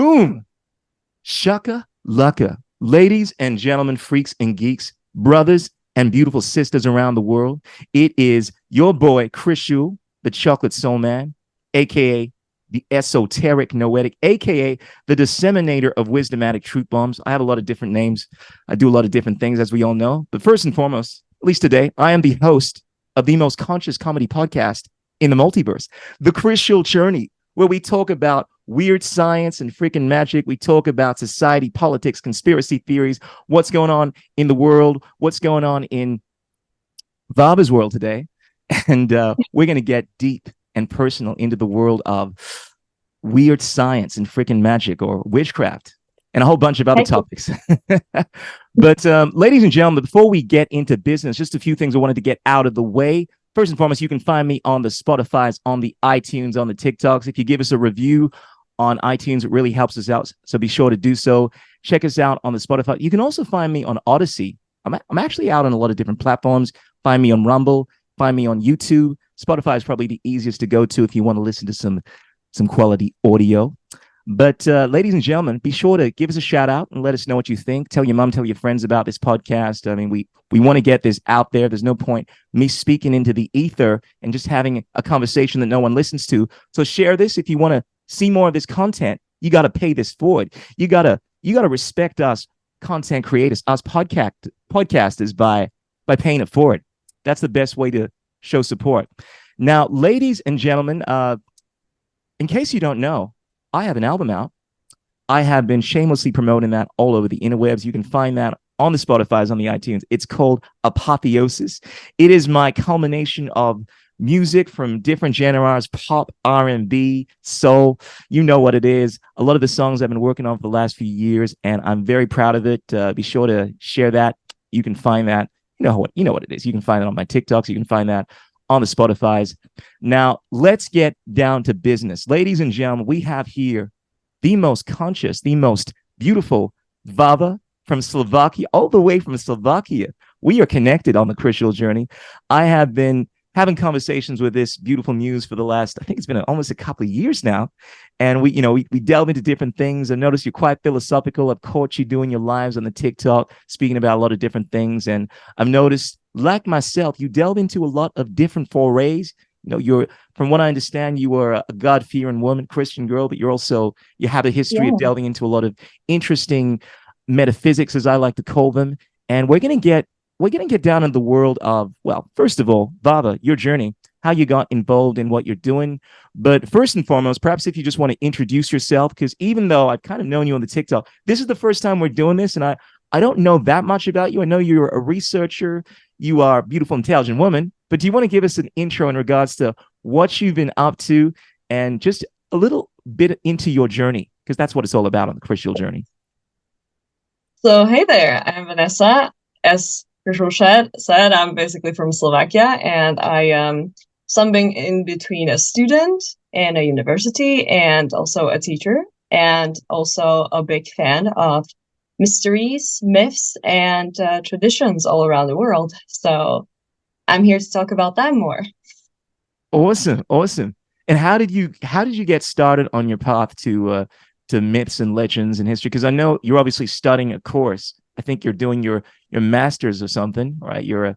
Boom! Shaka Lucka. Ladies and gentlemen, freaks and geeks, brothers and beautiful sisters around the world, it is your boy, Krishool, the Chocolate Soul Man, aka the esoteric noetic, aka the disseminator of wisdomatic truth bombs. I have a lot of different names. I do a lot of different things, as we all know. But first and foremost, at least today, I am the host of the most conscious comedy podcast in the multiverse, the Krishool Journey, where we talk about weird science and freaking magic. We talk about society, politics, conspiracy theories, what's going on in the world, what's going on in Vaba's world today. And we're going to get deep and personal into the world of weird science and freaking magic, or witchcraft, and a whole bunch of other topics. But ladies and gentlemen, before we get into business, just a few things I wanted to get out of the way. First and foremost, you can find me on the Spotify's, on the iTunes, on the TikToks. If you give us a review on iTunes, it really helps us out. So be sure to do so. Check us out on the Spotify. You can also find me on Odyssey. I'm actually out on a lot of different platforms. Find me on Rumble. Find me on YouTube. Spotify is probably the easiest to go to if you want to listen to some quality audio. But ladies and gentlemen, be sure to give us a shout out and let us know what you think. Tell your mom, tell your friends about this podcast. I mean, we want to get this out there. There's no point me speaking into the ether and just having a conversation that no one listens to. So share this. If you want to see more of this content, you got to pay this forward. You gotta respect us content creators, us podcasters by paying it forward. That's the best way to show support. Now, ladies and gentlemen, in case you don't know, I have an album out. I have been shamelessly promoting that all over the interwebs. You can find that on the Spotify's, on the iTunes. It's called Apotheosis. It is my culmination of music from different genres, pop, R&B, soul. You know what it is. A lot of the songs I've been working on for the last few years, and I'm very proud of it. Be sure to share that. You can find that. You know what it is. You can find it on my TikToks. You can find that on the Spotify's. Now, let's get down to business. Ladies and gentlemen, we have here the most conscious, the most beautiful Vava from Slovakia, all the way from Slovakia. We are connected on the Krishool Journey. I have been having conversations with this beautiful muse for the last, I think it's been almost a couple of years now. And we delve into different things. I noticed you're quite philosophical. I've caught you doing your lives on the TikTok, speaking about a lot of different things. And I've noticed, like myself, you delve into a lot of different forays. From what I understand, you are a God-fearing woman, Christian girl, but you have a history of delving into a lot of interesting metaphysics, as I like to call them. And we're going to get down in the world of, well, first of all, Vava, your journey, how you got involved in what you're doing. But first and foremost, perhaps if you just want to introduce yourself, because even though I've kind of known you on the TikTok, this is the first time we're doing this, and I don't know that much about you. I know you're a researcher. You are a beautiful, intelligent woman. But do you want to give us an intro in regards to what you've been up to and just a little bit into your journey? Because that's what it's all about on the Krishool Journey. So, hey there, I'm Vanessa. As Krishool said, I'm basically from Slovakia, and I am something in between a student and a university, and also a teacher, and also a big fan of mysteries, myths, and traditions all around the world. So I'm here to talk about that more. Awesome. And how did you get started on your path to myths and legends and history? Because I know you're obviously studying a course. I think you're doing your master's or something, right? You're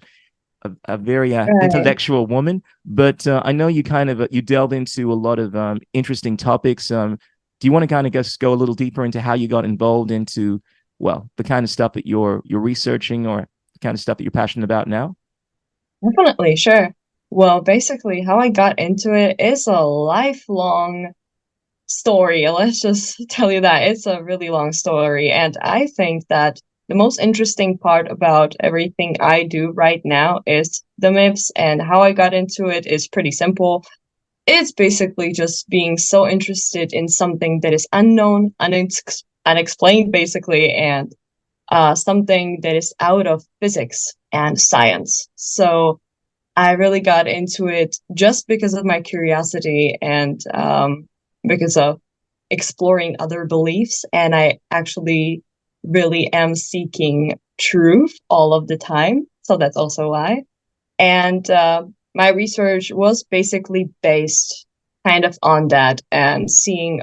a very intellectual woman, but I know you kind of you delve into a lot of interesting topics. Do you want to kind of just go a little deeper into how you got involved into, well, the kind of stuff that you're researching, or the kind of stuff that you're passionate about now? Definitely, sure. Well, basically, how I got into it is a lifelong story. Let's just tell you that it's a really long story. And I think that the most interesting part about everything I do right now is the myths, and how I got into it is pretty simple. It's basically just being so interested in something that is unknown, unexplained, basically, and something that is out of physics and science. So I really got into it just because of my curiosity, and because of exploring other beliefs. And I actually really am seeking truth all of the time. So that's also why. And my research was basically based kind of on that, and seeing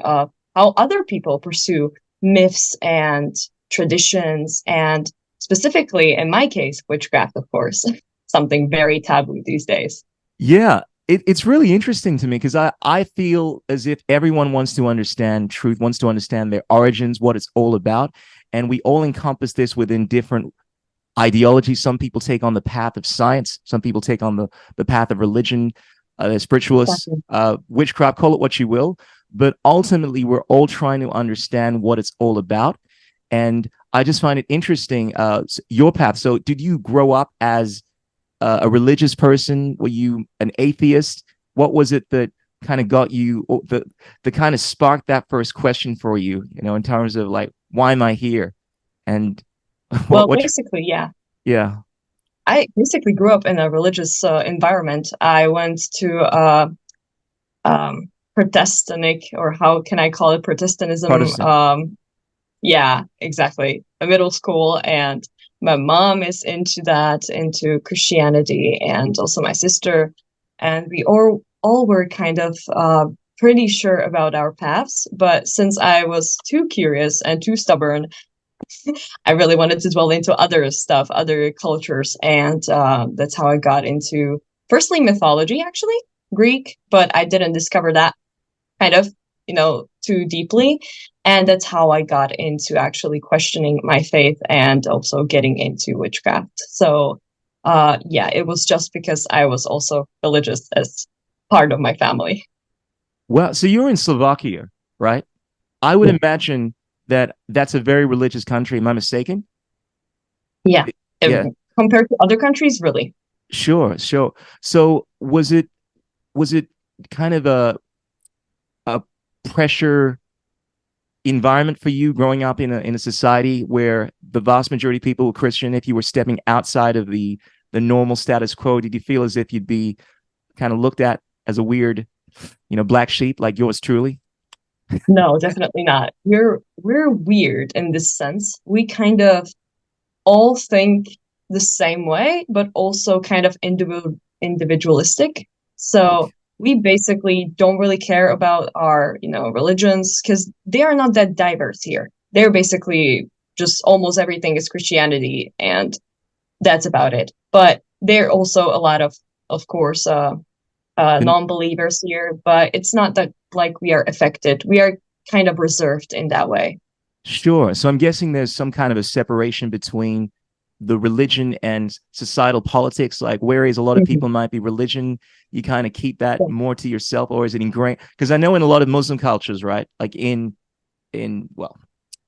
how other people pursue myths and traditions, and specifically, in my case, witchcraft, of course, something very taboo these days. Yeah, it's really interesting to me because I feel as if everyone wants to understand truth, wants to understand their origins, what it's all about. And we all encompass this within different ideologies. Some people take on the path of science, some people take on the path of religion, spiritualists, Exactly. witchcraft, call it what you will. But ultimately, we're all trying to understand what it's all about. And I just find it interesting, your path. So, did you grow up as a religious person? Were you an atheist? What was it that kind of got you the kind of sparked that first question for you, in terms of like, why am I here? And Well, what basically, yeah. yeah, I basically grew up in a religious environment. I went to Protestant, or how can I call it, Protestantism? Protestant. Yeah, exactly. A middle school, and my mom is into that, into Christianity, and also my sister, and we all were kind of pretty sure about our paths. But since I was too curious and too stubborn, I really wanted to dwell into other stuff, other cultures, and that's how I got into firstly mythology, actually Greek, but I didn't discover that kind of, too deeply. And that's how I got into actually questioning my faith and also getting into witchcraft. So, yeah, it was just because I was also religious as part of my family. Well, so you're in Slovakia, right? I would Yeah. imagine that that's a very religious country. Am I mistaken? Yeah. Yeah, Compared to other countries, really. sure, sure. So was it kind of a pressure environment for you growing up in a society where the vast majority of people were Christian? If you were stepping outside of the normal status quo, did you feel as if you'd be kind of looked at as a weird, black sheep like yours truly? No, definitely not. We're weird in this sense. We kind of all think the same way, but also kind of individualistic. Okay. So we basically don't really care about our, religions, because they are not that diverse here. They're basically just almost everything is Christianity, and that's about it. But there are also a lot of course, Then non-believers here, but it's not that like we are affected. We are kind of reserved in that way. sure. So I'm guessing there's some kind of a separation between the religion and societal politics. Like, whereas a lot of Mhm. people might be religion, you kind of keep that more to yourself, or is it ingrained? Because I know in a lot of Muslim cultures, right? Like in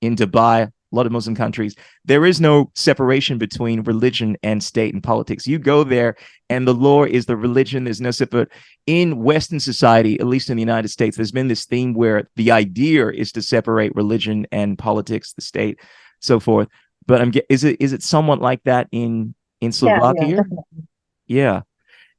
Dubai, a lot of Muslim countries, there is no separation between religion and state and politics. You go there, and the law is the religion. There's no separate. In Western society, at least in the United States, there's been this theme where the idea is to separate religion and politics, the state, so forth. But is it somewhat like that in Yeah, yeah, Slovakia? definitely. Yeah,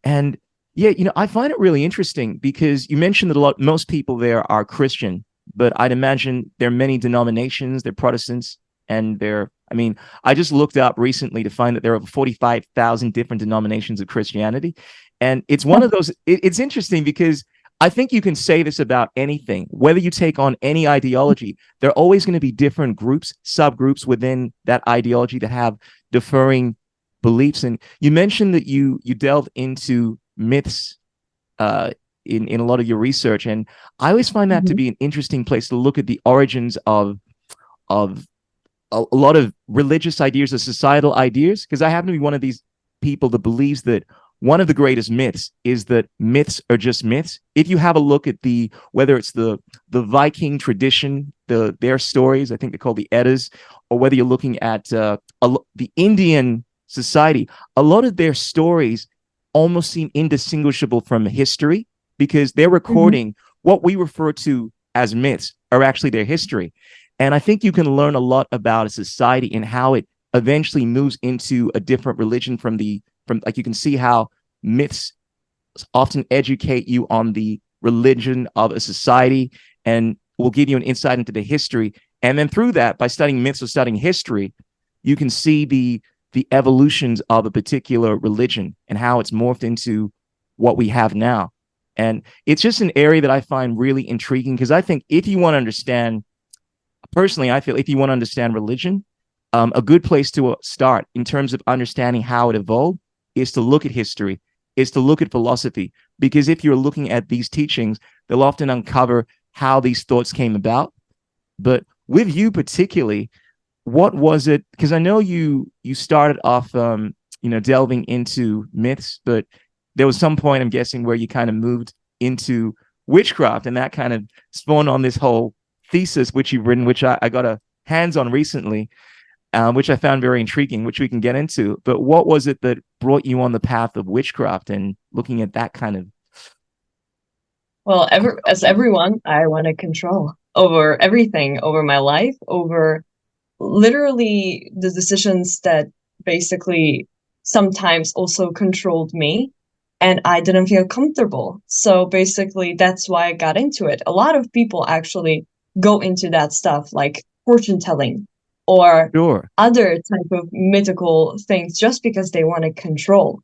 and yeah, I find it really interesting because you mentioned that most people there are Christian, but I'd imagine there are many denominations, they're Protestants, and I mean, I just looked up recently to find that there are over 45,000 different denominations of Christianity. And it's one of those, it's interesting because I think you can say this about anything, whether you take on any ideology, there are always going to be different groups, subgroups within that ideology that have differing beliefs. And you mentioned that you delve into myths uh, in a lot of your research, and I always find that to Mhm. be an interesting place to look at the origins of a lot of religious ideas or societal ideas. Because I happen to be one of these people that believes that one of the greatest myths is that myths are just myths. If you have a look at whether it's the Viking tradition, their stories, I think they're called the Eddas, or whether you're looking at the Indian society, a lot of their stories almost seem indistinguishable from history because they're Mhm. recording what we refer to as myths are actually their history. And I think you can learn a lot about a society and how it eventually moves into a different religion from like you can see how myths often educate you on the religion of a society and will give you an insight into the history. And then through that, by studying myths or studying history, you can see the evolutions of a particular religion and how it's morphed into what we have now. And it's just an area that I find really intriguing because I think if you want to understand, personally, I feel if you want to understand religion, a good place to start in terms of understanding how it evolved is to look at history, is to look at philosophy. Because if you're looking at these teachings, they'll often uncover how these thoughts came about. But with you particularly, what was it? Because I know you started off, delving into myths, but there was some point, I'm guessing, where you kind of moved into witchcraft, and that kind of spawned on this whole thesis which you've written, which I got a hands on recently, which I found very intriguing, which we can get into. But what was it that brought you on the path of witchcraft and looking at that kind of Well, as everyone, I want to control over everything, over my life, over literally the decisions that basically sometimes also controlled me, and I didn't feel comfortable. So basically, that's why I got into it. A lot of people actually go into that stuff like fortune telling or sure? other type of mythical things just because they want to control.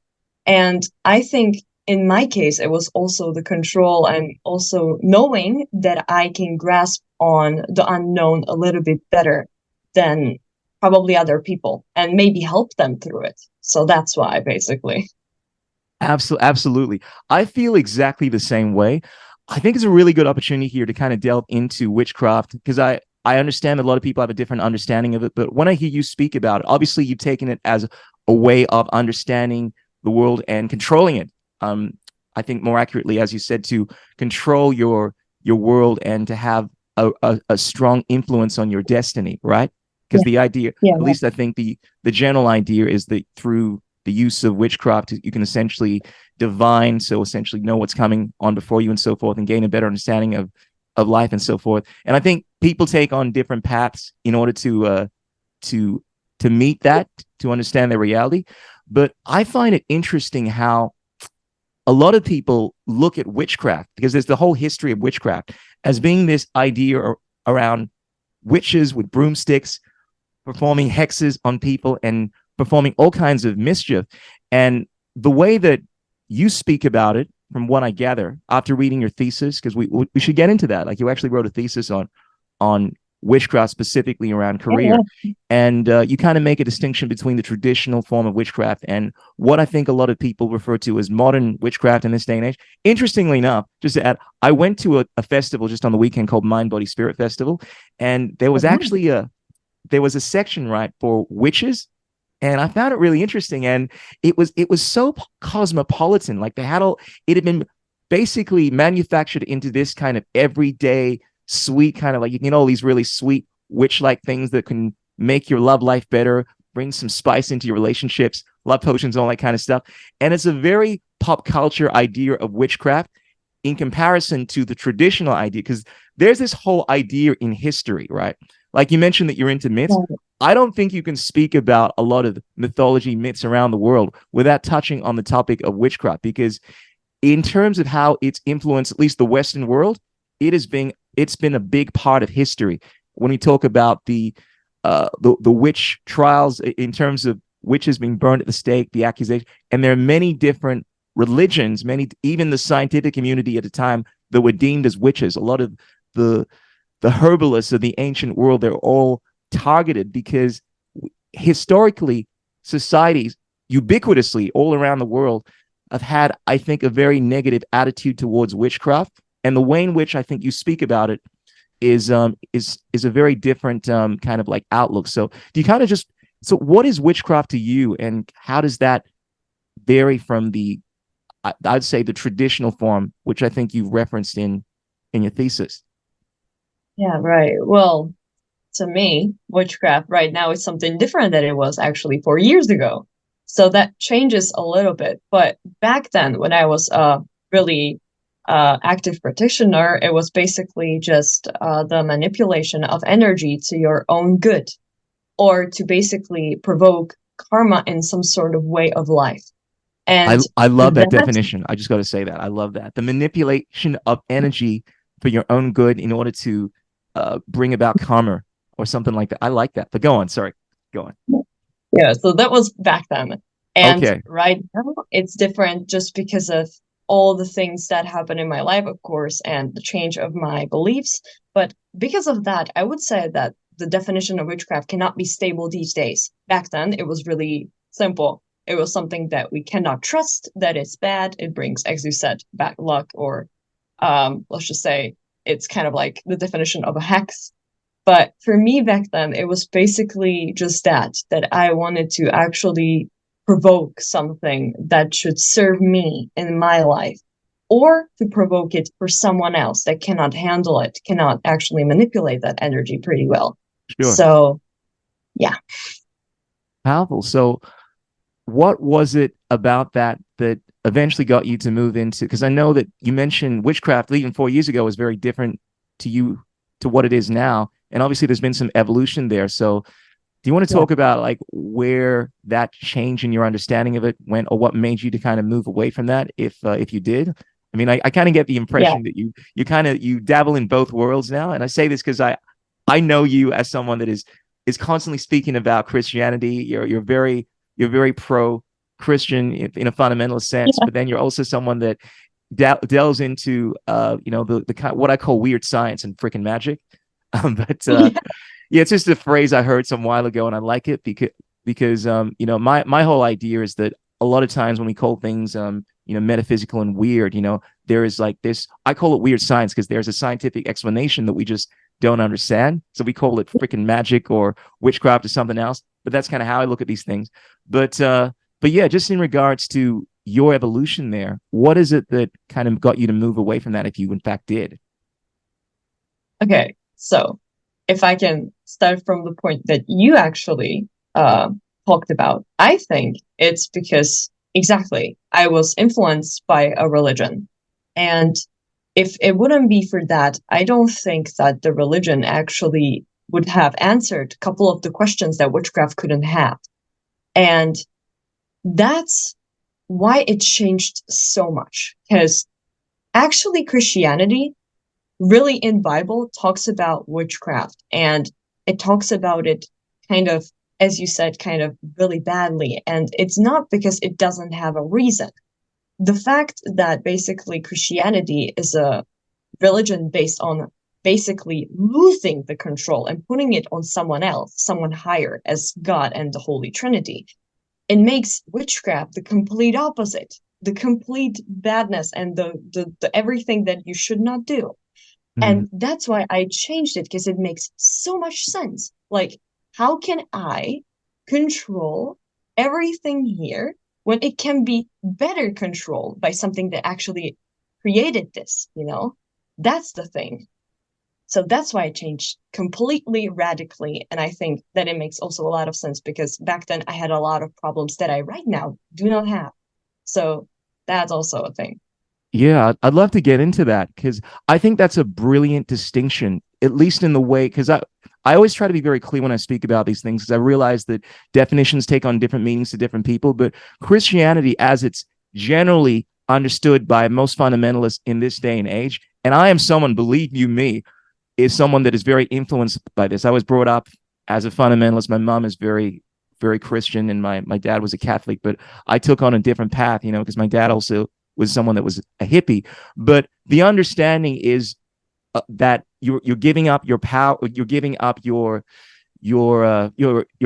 And I think in my case, it was also the control and also knowing that I can grasp on the unknown a little bit better than probably other people and maybe help them through it. So that's why, basically. Absolutely. I feel exactly the same way. I think it's a really good opportunity here to kind of delve into witchcraft because I understand that a lot of people have a different understanding of it. But when I hear you speak about it, obviously you've taken it as a way of understanding the world and controlling it. I think more accurately, as you said, to control your world and to have a strong influence on your destiny, right? Because Yeah, the idea, yeah, at least I think the general idea is that through the use of witchcraft, you can essentially divine, so essentially know what's coming on before you and so forth, and gain a better understanding of life and so forth. And I think people take on different paths in order to to meet that, to understand their reality. But I find it interesting how a lot of people look at witchcraft, because there's the whole history of witchcraft as being this idea around witches with broomsticks performing hexes on people and performing all kinds of mischief. And the way that you speak about it, from what I gather after reading your thesis, because we should get into that. Like, you actually wrote a thesis on witchcraft specifically around yeah, career, yeah. and you kind of make a distinction between the traditional form of witchcraft and what I think a lot of people refer to as modern witchcraft in this day and age. Interestingly enough, just to add, I went to a festival just on the weekend called Mind Body Spirit Festival, and there was Mhm. actually a section, right, for witches, and I found it really interesting. And it was so cosmopolitan. Like, they had all, it had been basically manufactured into this kind of everyday sweet kind of, like, you can all these really sweet witch like things that can make your love life better, bring some spice into your relationships, love potions, all that kind of stuff. And it's a very pop culture idea of witchcraft in comparison to the traditional idea, because there's this whole idea in history, right? Like, you mentioned that you're into myths. Yeah, I don't think you can speak about a lot of mythology myths around the world without touching on the topic of witchcraft, because in terms of how it's influenced at least the Western world, it's been a big part of history. When we talk about the witch trials, in terms of witches being burned at the stake, the accusation, and there are many different religions, many, even the scientific community at the time, that were deemed as witches. A lot of the the herbalists of the ancient world, they're all targeted because historically societies ubiquitously all around the world have had, I think, a very negative attitude towards witchcraft. And the way in which I think you speak about it is a very different kind of like outlook. So do you kind of just, so what is witchcraft to you, and how does that vary from I'd say the traditional form, which I think you referenced in your thesis? yeah, right. Well, to me, witchcraft right now is something different than it was actually 4 years ago. So that changes a little bit. But back then, when I was a really active practitioner, it was basically just the manipulation of energy to your own good or to basically provoke karma in some sort of way of life. I And I love that that, definition. I just got to say that I love that, the manipulation of energy for your own good in order to bring about karma or something like that. I like that. But go on. Sorry, go on. yeah, so that was back then. And Okay. right now, it's different just because of all the things that happen in my life, of course, and the change of my beliefs. But because of that, I would say that the definition of witchcraft cannot be stable these days. Back then, it was really simple. It was something that we cannot trust, that it's bad, it brings, as you said, bad luck, or let's just say it's kind of like the definition of a hex. But for me back then, it was basically just that I wanted to actually provoke something that should serve me in my life, or to provoke it for someone else that cannot handle it, cannot actually manipulate that energy pretty well. Sure. So, yeah. Powerful. So what was it about that that eventually got you to move into, because I know that you mentioned witchcraft even 4 years ago was very different to you, to what it is now, and obviously there's been some evolution there. So do you want to Yeah. talk about like where that change in your understanding of it went, or what made you to kind of move away from that, if you did? I mean, I kind of get the Yeah. impression that you dabble in both worlds now, and I say this because I know you as someone that is constantly speaking about Christianity. You're very pro Christian in a fundamentalist sense, Yeah. but then you're also someone that delves into the kind, what I call weird science and freaking magic. But Yeah. yeah, it's just a phrase I heard some while ago, and I like it because my whole idea is that a lot of times when we call things metaphysical and weird, there is like this. I call it weird science because there's a scientific explanation that we just don't understand. So we call it freaking magic or witchcraft or something else. But that's kind of how I look at these things. But yeah, just in regards to your evolution there, what is it that kind of got you to move away from that, if you in fact did? Okay. So, if I can start from the point that you actually talked about, I think it's because exactly I was influenced by a religion. And if it wouldn't be for that, I don't think that the religion actually would have answered a couple of the questions that witchcraft couldn't have. And that's why it changed so much. Because actually, Christianity really in Bible talks about witchcraft, and it talks about it kind of, as you said, kind of really badly. And it's not because it doesn't have a reason. The fact that basically Christianity is a religion based on basically losing the control and putting it on someone else, someone higher, as God and the Holy Trinity, it makes witchcraft the complete opposite, the complete badness and the everything that you should not do. Mm, And that's why I changed it, because it makes so much sense. Like, how can I control everything here when it can be better controlled by something that actually created this, you know? That's the thing. So that's why I changed completely radically. And I think that it makes also a lot of sense because back then I had a lot of problems that I right now do not have. So that's also a thing. yeah, I'd love to get into that because I think that's a brilliant distinction, at least in the way, because I always try to be very clear when I speak about these things, because I realize that definitions take on different meanings to different people. But Christianity, as it's generally understood by most fundamentalists in this day and age, and I am someone, believe you me, is someone that is very influenced by this. I was brought up as a fundamentalist. My mom is very, very Christian, and my dad was a Catholic, but I took on a different path, because my dad also was someone that was a hippie. But the understanding is that you're giving up your power, you're giving up your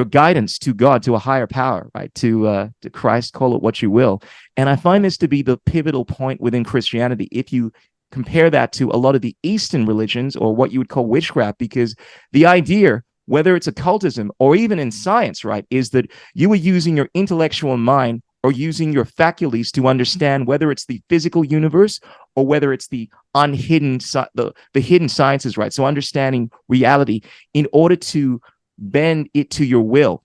guidance to God, to a higher power, right? To Christ, call it what you will. And I find this to be the pivotal point within Christianity. If you compare that to a lot of the Eastern religions, or what you would call witchcraft, because the idea, whether it's occultism or even in science, right, is that you are using your intellectual mind or using your faculties to understand whether it's the physical universe or whether it's the unhidden, the hidden sciences, right? So understanding reality in order to bend it to your will.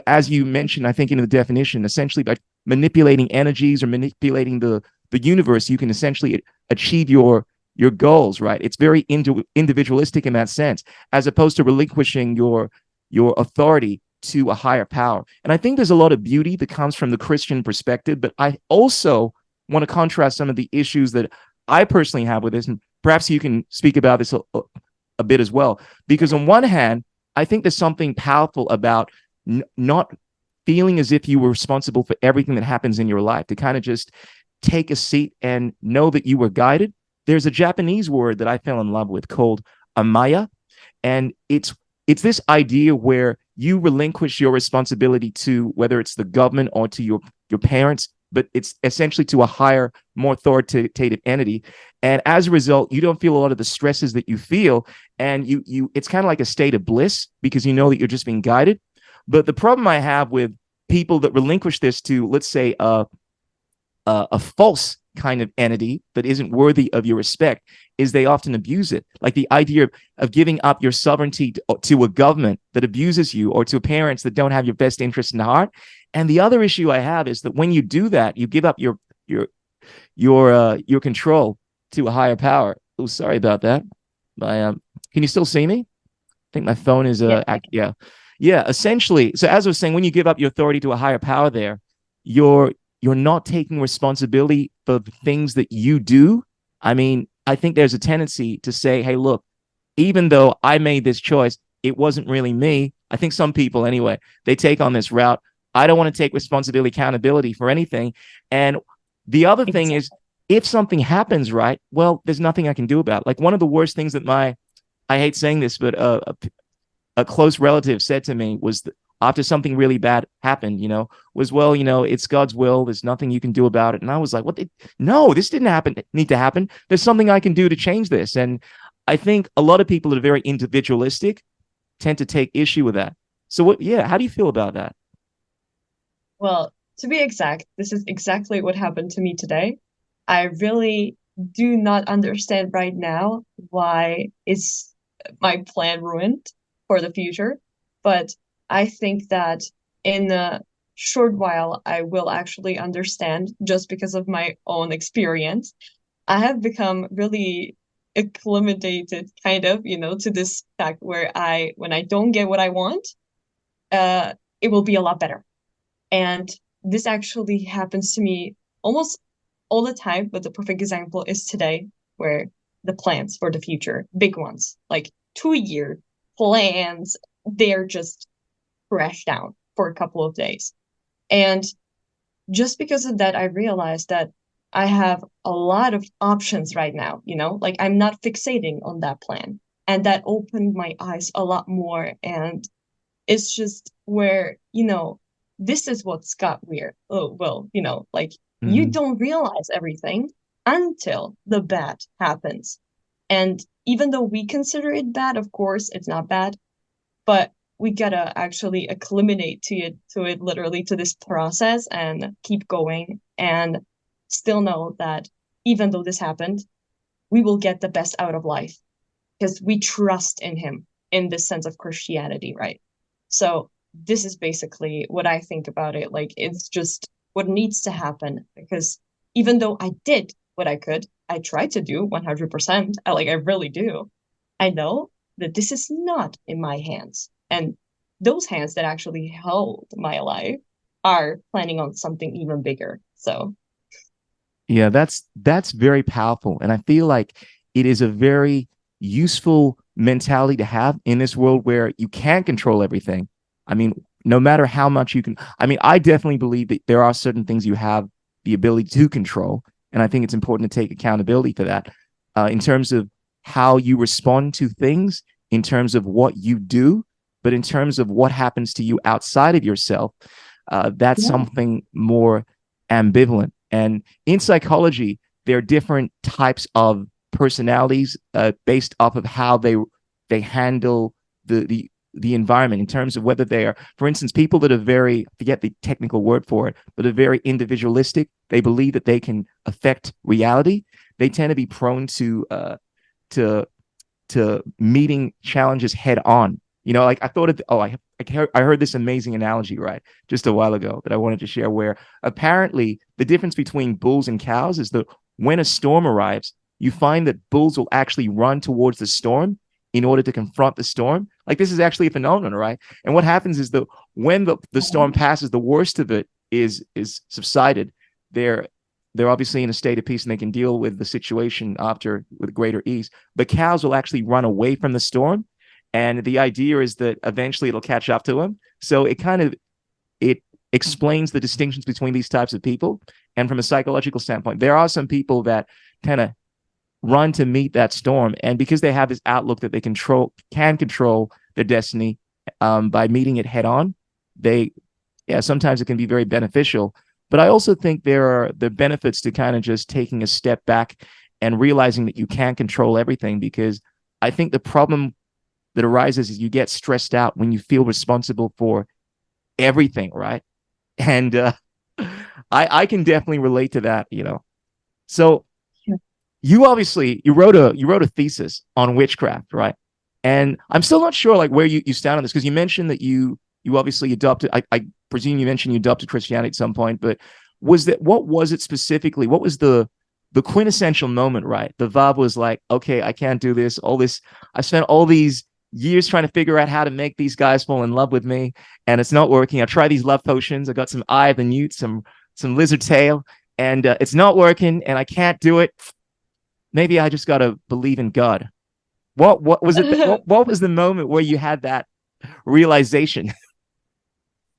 As you mentioned, I think in the definition, essentially by manipulating energies or manipulating the universe, you can essentially achieve your goals, right? It's very individualistic in that sense, as opposed to relinquishing your authority to a higher power. And I think there's a lot of beauty that comes from the Christian perspective, but I also want to contrast some of the issues that I personally have with this, and perhaps you can speak about this a bit as well. Because on one hand, I think there's something powerful about not feeling as if you were responsible for everything that happens in your life, to kind of just take a seat and know that you were guided. There's a Japanese word that I fell in love with called amaya, and it's this idea where you relinquish your responsibility to whether it's the government or to your parents, but it's essentially to a higher, more authoritative entity. And as a result, you don't feel a lot of the stresses that you feel, and you it's kind of like a state of bliss because you know that you're just being guided. But the problem I have with people that relinquish this to, let's say, a false kind of entity that isn't worthy of your respect is they often abuse it. Like the idea of giving up your sovereignty to a government that abuses you, or to parents that don't have your best interest in heart. And the other issue I have is that when you do that, you give up your control to a higher power. Oh, sorry about that. Can you still see me? I think my phone is Yeah. yeah. Essentially, so as I was saying, when you give up your authority to a higher power, there, you're not taking responsibility for the things that you do. I mean, I think there's a tendency to say, hey, look, even though I made this choice, it wasn't really me. I think some people, anyway, they take on this route. I don't want to take responsibility, accountability for anything. And the other thing is, if something happens, right, well, there's nothing I can do about it. Like one of the worst things that I hate saying this, but a close relative said to me was that after something really bad happened, was, well, it's God's will. There's nothing you can do about it. And I was like, no, this didn't need to happen. There's something I can do to change this. And I think a lot of people that are very individualistic tend to take issue with that. So how do you feel about that? Well, to be exact, this is exactly what happened to me today. I really do not understand right now why is my plan ruined for the future, but I think that in a short while I will actually understand just because of my own experience. I have become really acclimated kind of, to this fact where when I don't get what I want, it will be a lot better. And this actually happens to me almost all the time, but the perfect example is today, where the plans for the future, big ones, like 2 year plans, they're just crashed down for a couple of days. And just because of that, I realized that I have a lot of options right now, like I'm not fixating on that plan. And that opened my eyes a lot more. And it's just where, this is what's got weird. Oh, well, like you Mm-hmm. don't realize everything until the bad happens. And even though we consider it bad, of course, it's not bad, but we gotta actually acclimate to it literally to this process and keep going and still know that even though this happened, we will get the best out of life because we trust in him in this sense of Christianity, right? So this is basically what I think about it. Like it's just what needs to happen because even though I did what I could, I tried to do 100%. I really do. I know that this is not in my hands. And those hands that actually held my life are planning on something even bigger. So Yeah, that's very powerful. And I feel like it is a very useful mentality to have in this world where you can't control everything. I mean, no matter how much you can, I mean, I definitely believe that there are certain things you have the ability to control. And I think it's important to take accountability for that in terms of how you respond to things, in terms of what you do, but in terms of what happens to you outside of yourself, that's yeah, something more ambivalent. And in psychology, there are different types of personalities based off of how they handle the environment in terms of whether they are, for instance, people that are very, forget the technical word for it, but are very individualistic. They believe that they can affect reality. They tend to be prone to to meeting challenges head on. Like I thought I heard this amazing analogy right just a while ago that I wanted to share, where apparently the difference between bulls and cows is that when a storm arrives, you find that bulls will actually run towards the storm in order to confront the storm. Like this is actually a phenomenon, right? And what happens is that when the storm passes, the worst of it is subsided. They're they're obviously in a state of peace and they can deal with the situation after with greater ease. But cows will actually run away from the storm, and the idea is that eventually it'll catch up to them. So it kind of it explains the distinctions between these types of people. And from a psychological standpoint, there are some people that kind of run to meet that storm, and because they have this outlook that they can control their destiny by meeting it head on, they sometimes it can be very beneficial. But I also think there are the benefits to kind of just taking a step back and realizing that you can't control everything, because I think the problem that arises is you get stressed out when you feel responsible for everything, right? And I can definitely relate to that, you know. So you obviously you wrote a thesis on witchcraft, right? And I'm still not sure like where you stand on this, because you mentioned that you obviously adopted. I presume you mentioned you adopted Christianity at some point, but what was it specifically? What was the quintessential moment, right? The Vav was like, okay, I can't do this. All this, I spent all these years trying to figure out how to make these guys fall in love with me, and it's not working. I tried these love potions. I got some Eye of the Newt, some lizard tail, and it's not working, and I can't do it. Maybe I just gotta believe in God. What was it? What was the moment where you had that realization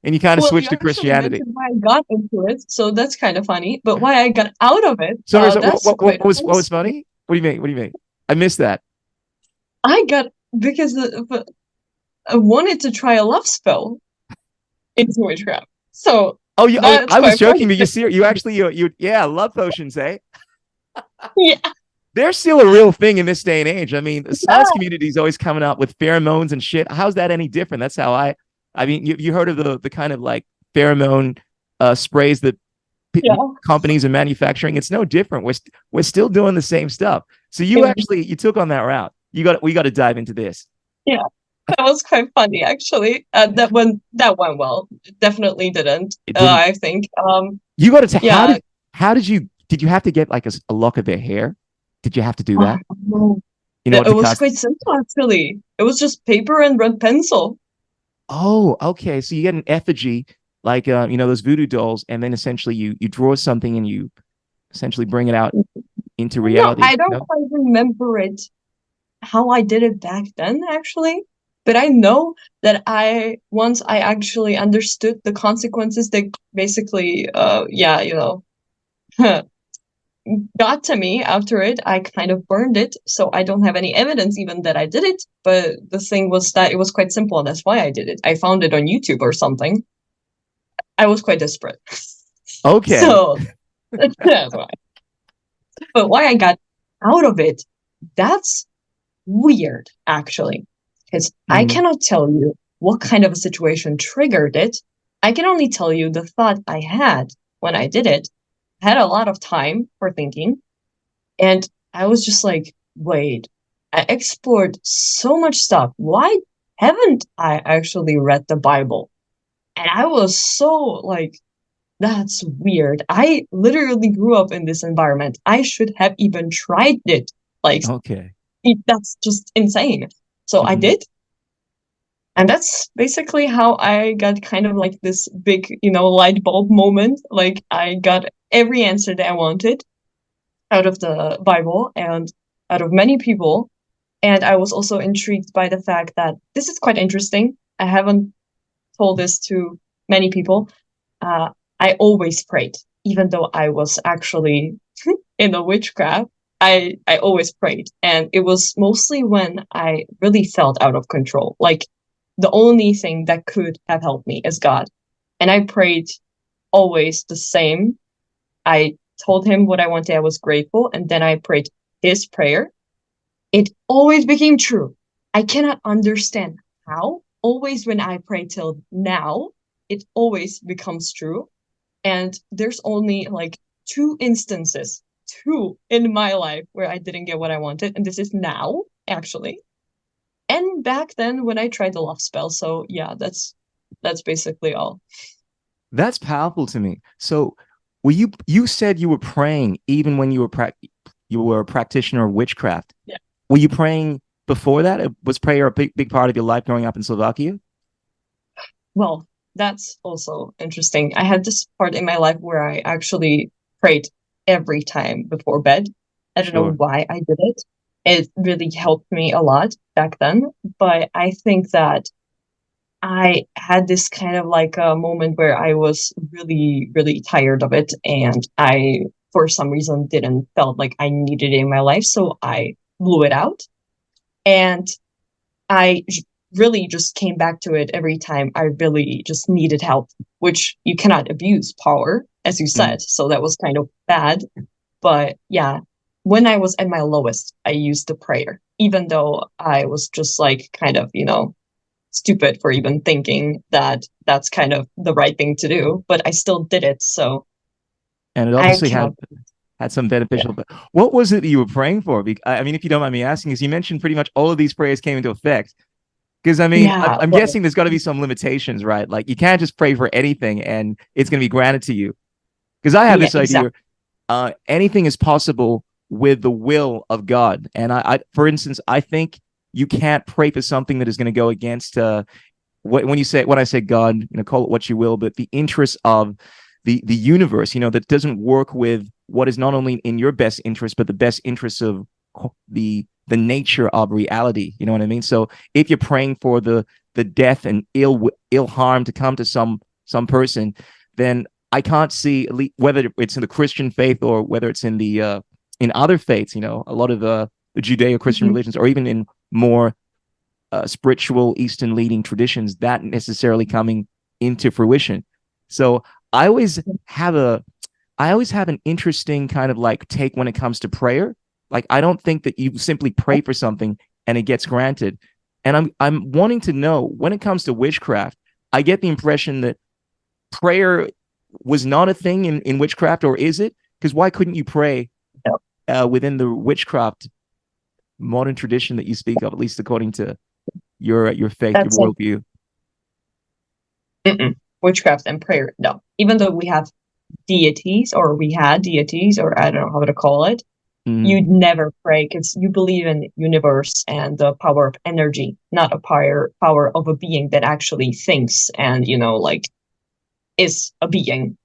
and you kind of Well, you switched to actually Christianity? mentioned why I got into it, so that's kind of funny. But why I got out of it, Sorry, so that's quite what was funny? What do you mean? What do you mean? I missed that. I got because I wanted to try a love spell into witchcraft. So Oh, that's I was quite joking, funny. but you actually yeah, love potions, eh? Yeah, They're still a real thing in this day and age. I mean, the science community is always coming up with pheromones and shit. How's that any different? That's how I mean, you heard of the kind of like pheromone sprays that yeah, companies are manufacturing? It's no different. We're still doing the same stuff. So you yeah, actually you took on that route. We got to dive into this. yeah. That was quite funny, actually. That went well. It definitely didn't. It didn't. I think. You got to Yeah. how did you have to get like a lock of their hair? Did you have to do Oh, that? no. You know It what the was cost? quite simple, actually. It was just paper and red pencil. Oh, okay. So you get an effigy, like you know, those voodoo dolls, and then essentially you draw something and you essentially bring it out into No, reality. I don't No? quite remember it how I did it back then, actually. But I know that once I actually understood the consequences that basically, yeah, got to me after it, I kind of burned it. So I don't have any evidence even that I did it. But the thing was that it was quite simple, and that's why I did it. I found it on YouTube or something. I was quite desperate. Okay. So that's why. But why I got out of it, that's weird, actually. Because I Mm, cannot tell you what kind of a situation triggered it. I can only tell you the thought I had when I did it. I had a lot of time for thinking, and I was just like, wait, I explored so much stuff. Why haven't I actually read the Bible? And I was so like, that's weird. I literally grew up in this environment. I should have even tried it. Like, okay. that's just insane. So I Mhm. did. And that's basically how I got kind of like this big, light bulb moment. Like, I got every answer that I wanted out of the Bible and out of many people. And I was also intrigued by the fact that this is quite interesting. I haven't told this to many people. Uh, I always prayed, even though I was actually in a witchcraft. I always prayed, and it was mostly when I really felt out of control. Like, the only thing that could have helped me is God, and I prayed always the same. I told him what I wanted. I was grateful, and then I prayed his prayer. It always became true. I cannot understand how. Always when I pray till now, it always becomes true. And there's only like two in my life where I didn't get what I wanted. And this is now, actually. And back then when I tried the love spell. So yeah, that's basically all. That's powerful to me. So, you said you were praying even when you were a practitioner of witchcraft. Yeah. Were you praying before that? Was prayer a big part of your life growing up in Slovakia? Well, that's also interesting. I had this part in my life where I actually prayed every time before bed. I don't know Sure. why I did it. It really helped me a lot back then, but I think that I had this kind of like a moment where I was really, really tired of it, and I, for some reason, didn't felt like I needed it in my life, so I blew it out. And really just came back to it every time I really just needed help, which you cannot abuse power, as you Mm. said. So that was kind of bad. But yeah, when I was at my lowest, I used the prayer, even though I was just like kind of, stupid for even thinking that that's kind of the right thing to do, but I still did it. So And it I obviously cannot, had some beneficial. yeah. But what was it that you were praying for? I mean, if you don't mind me asking, because you mentioned pretty much all of these prayers came into effect. Because I mean, Yeah. I'm Well, guessing there's got to be some limitations, right? Like you can't just pray for anything and it's going to be granted to you. Because I have yeah, this idea, exactly. anything is possible with the will of God. And for instance, I think you can't pray for something that is going to go against when I say God, call it what you will, but the interests of the universe, that doesn't work with what is not only in your best interest, but the best interests of the nature of reality. You know what I mean? So if you're praying for the death and ill harm to come to some person, then I can't see, at least, whether it's in the Christian faith or whether it's in other faiths. A lot of the Judeo-Christian Mhm. religions, or even in more spiritual Eastern leading traditions, that necessarily coming into fruition. So I always have a I always have an interesting kind of like take when it comes to prayer. Like I don't think that you simply pray for something and it gets granted. And I'm wanting to know, when it comes to witchcraft, I get the impression that prayer was not a thing in witchcraft, or is it? Because why couldn't you pray No, within the witchcraft modern tradition that you speak of, at least according to your faith, your that's like worldview? witchcraft and prayer. No, even though we have deities, or we had deities, or I don't know how to call it, Mm, you'd never pray because you believe in universe and the power of energy, not a power of a being that actually thinks and like is a being.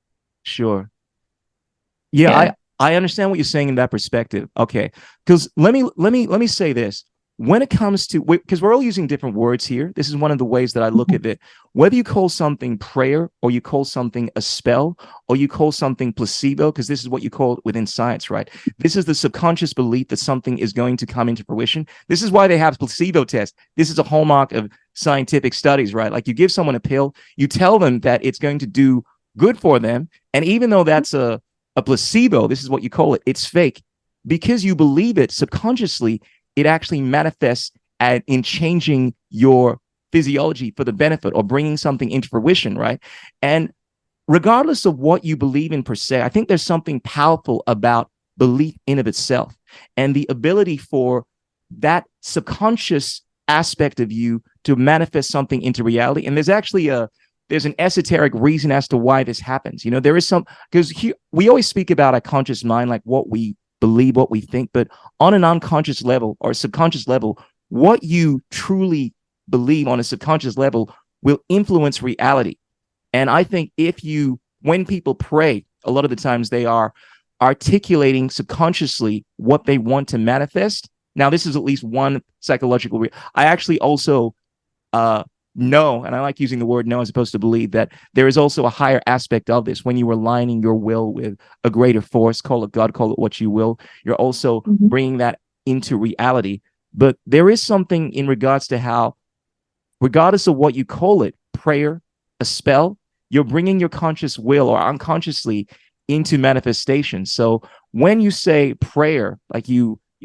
sure. Yeah, Yeah. I understand what you're saying in that perspective. Okay, because let me say this. When it comes to, because we're all using different words here, this is one of the ways that I look at it. Whether you call something prayer, or you call something a spell, or you call something placebo, because this is what you call it within science, right? This is the subconscious belief that something is going to come into fruition. This is why they have placebo tests. This is a hallmark of scientific studies, right? Like you give someone a pill, you tell them that it's going to do good for them, and even though that's a placebo, this is what you call it, it's fake. Because you believe it subconsciously, it actually manifests in changing your physiology for the benefit, or bringing something into fruition, right? And regardless of what you believe in per se, I think there's something powerful about belief in of itself, and the ability for that subconscious aspect of you to manifest something into reality. And there's an esoteric reason as to why this happens. There is some, because we always speak about a conscious mind, like what we believe, what we think, but on an unconscious level or subconscious level, what you truly believe on a subconscious level will influence reality. And I think when people pray, a lot of the times they are articulating subconsciously what they want to manifest. Now, this is at least one psychological. I actually also uh, know, and I like using the word know as opposed to believe, that there is also a higher aspect of this. When you are aligning your will with a greater force, call it God, call it what you will, you're also Mhm. bringing that into reality. But there is something in regards to how, regardless of what you call it, prayer, a spell, you're bringing your conscious will or unconsciously into manifestation. So when you say prayer, like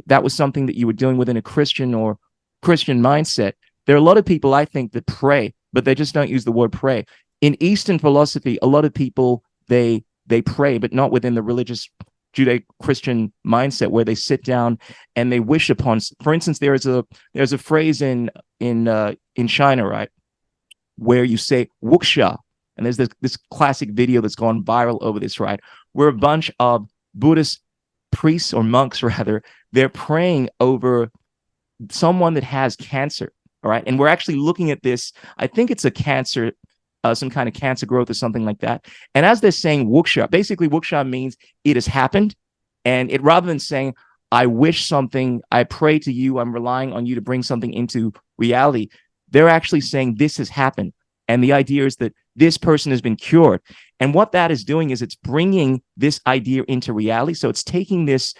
that was something that you were doing within a Christian or Christian mindset, there are a lot of people, I think, that pray, but they just don't use the word pray. In Eastern philosophy, a lot of people, they pray, but not within the religious Judeo-Christian mindset, where they sit down and they wish upon. For instance, there's a phrase in China, right, where you say wuxia, and there's this classic video that's gone viral over this, right, where a bunch of Buddhist priests, or monks rather, they're praying over someone that has cancer. All right. And we're actually looking at this. I think it's a cancer, some kind of cancer growth or something like that. And as they're saying wuxia, basically wuxia means it has happened. And it, rather than saying, I wish something, I pray to you, I'm relying on you to bring something into reality, they're actually saying this has happened. And the idea is that this person has been cured. And what that is doing is it's bringing this idea into reality. So it's taking this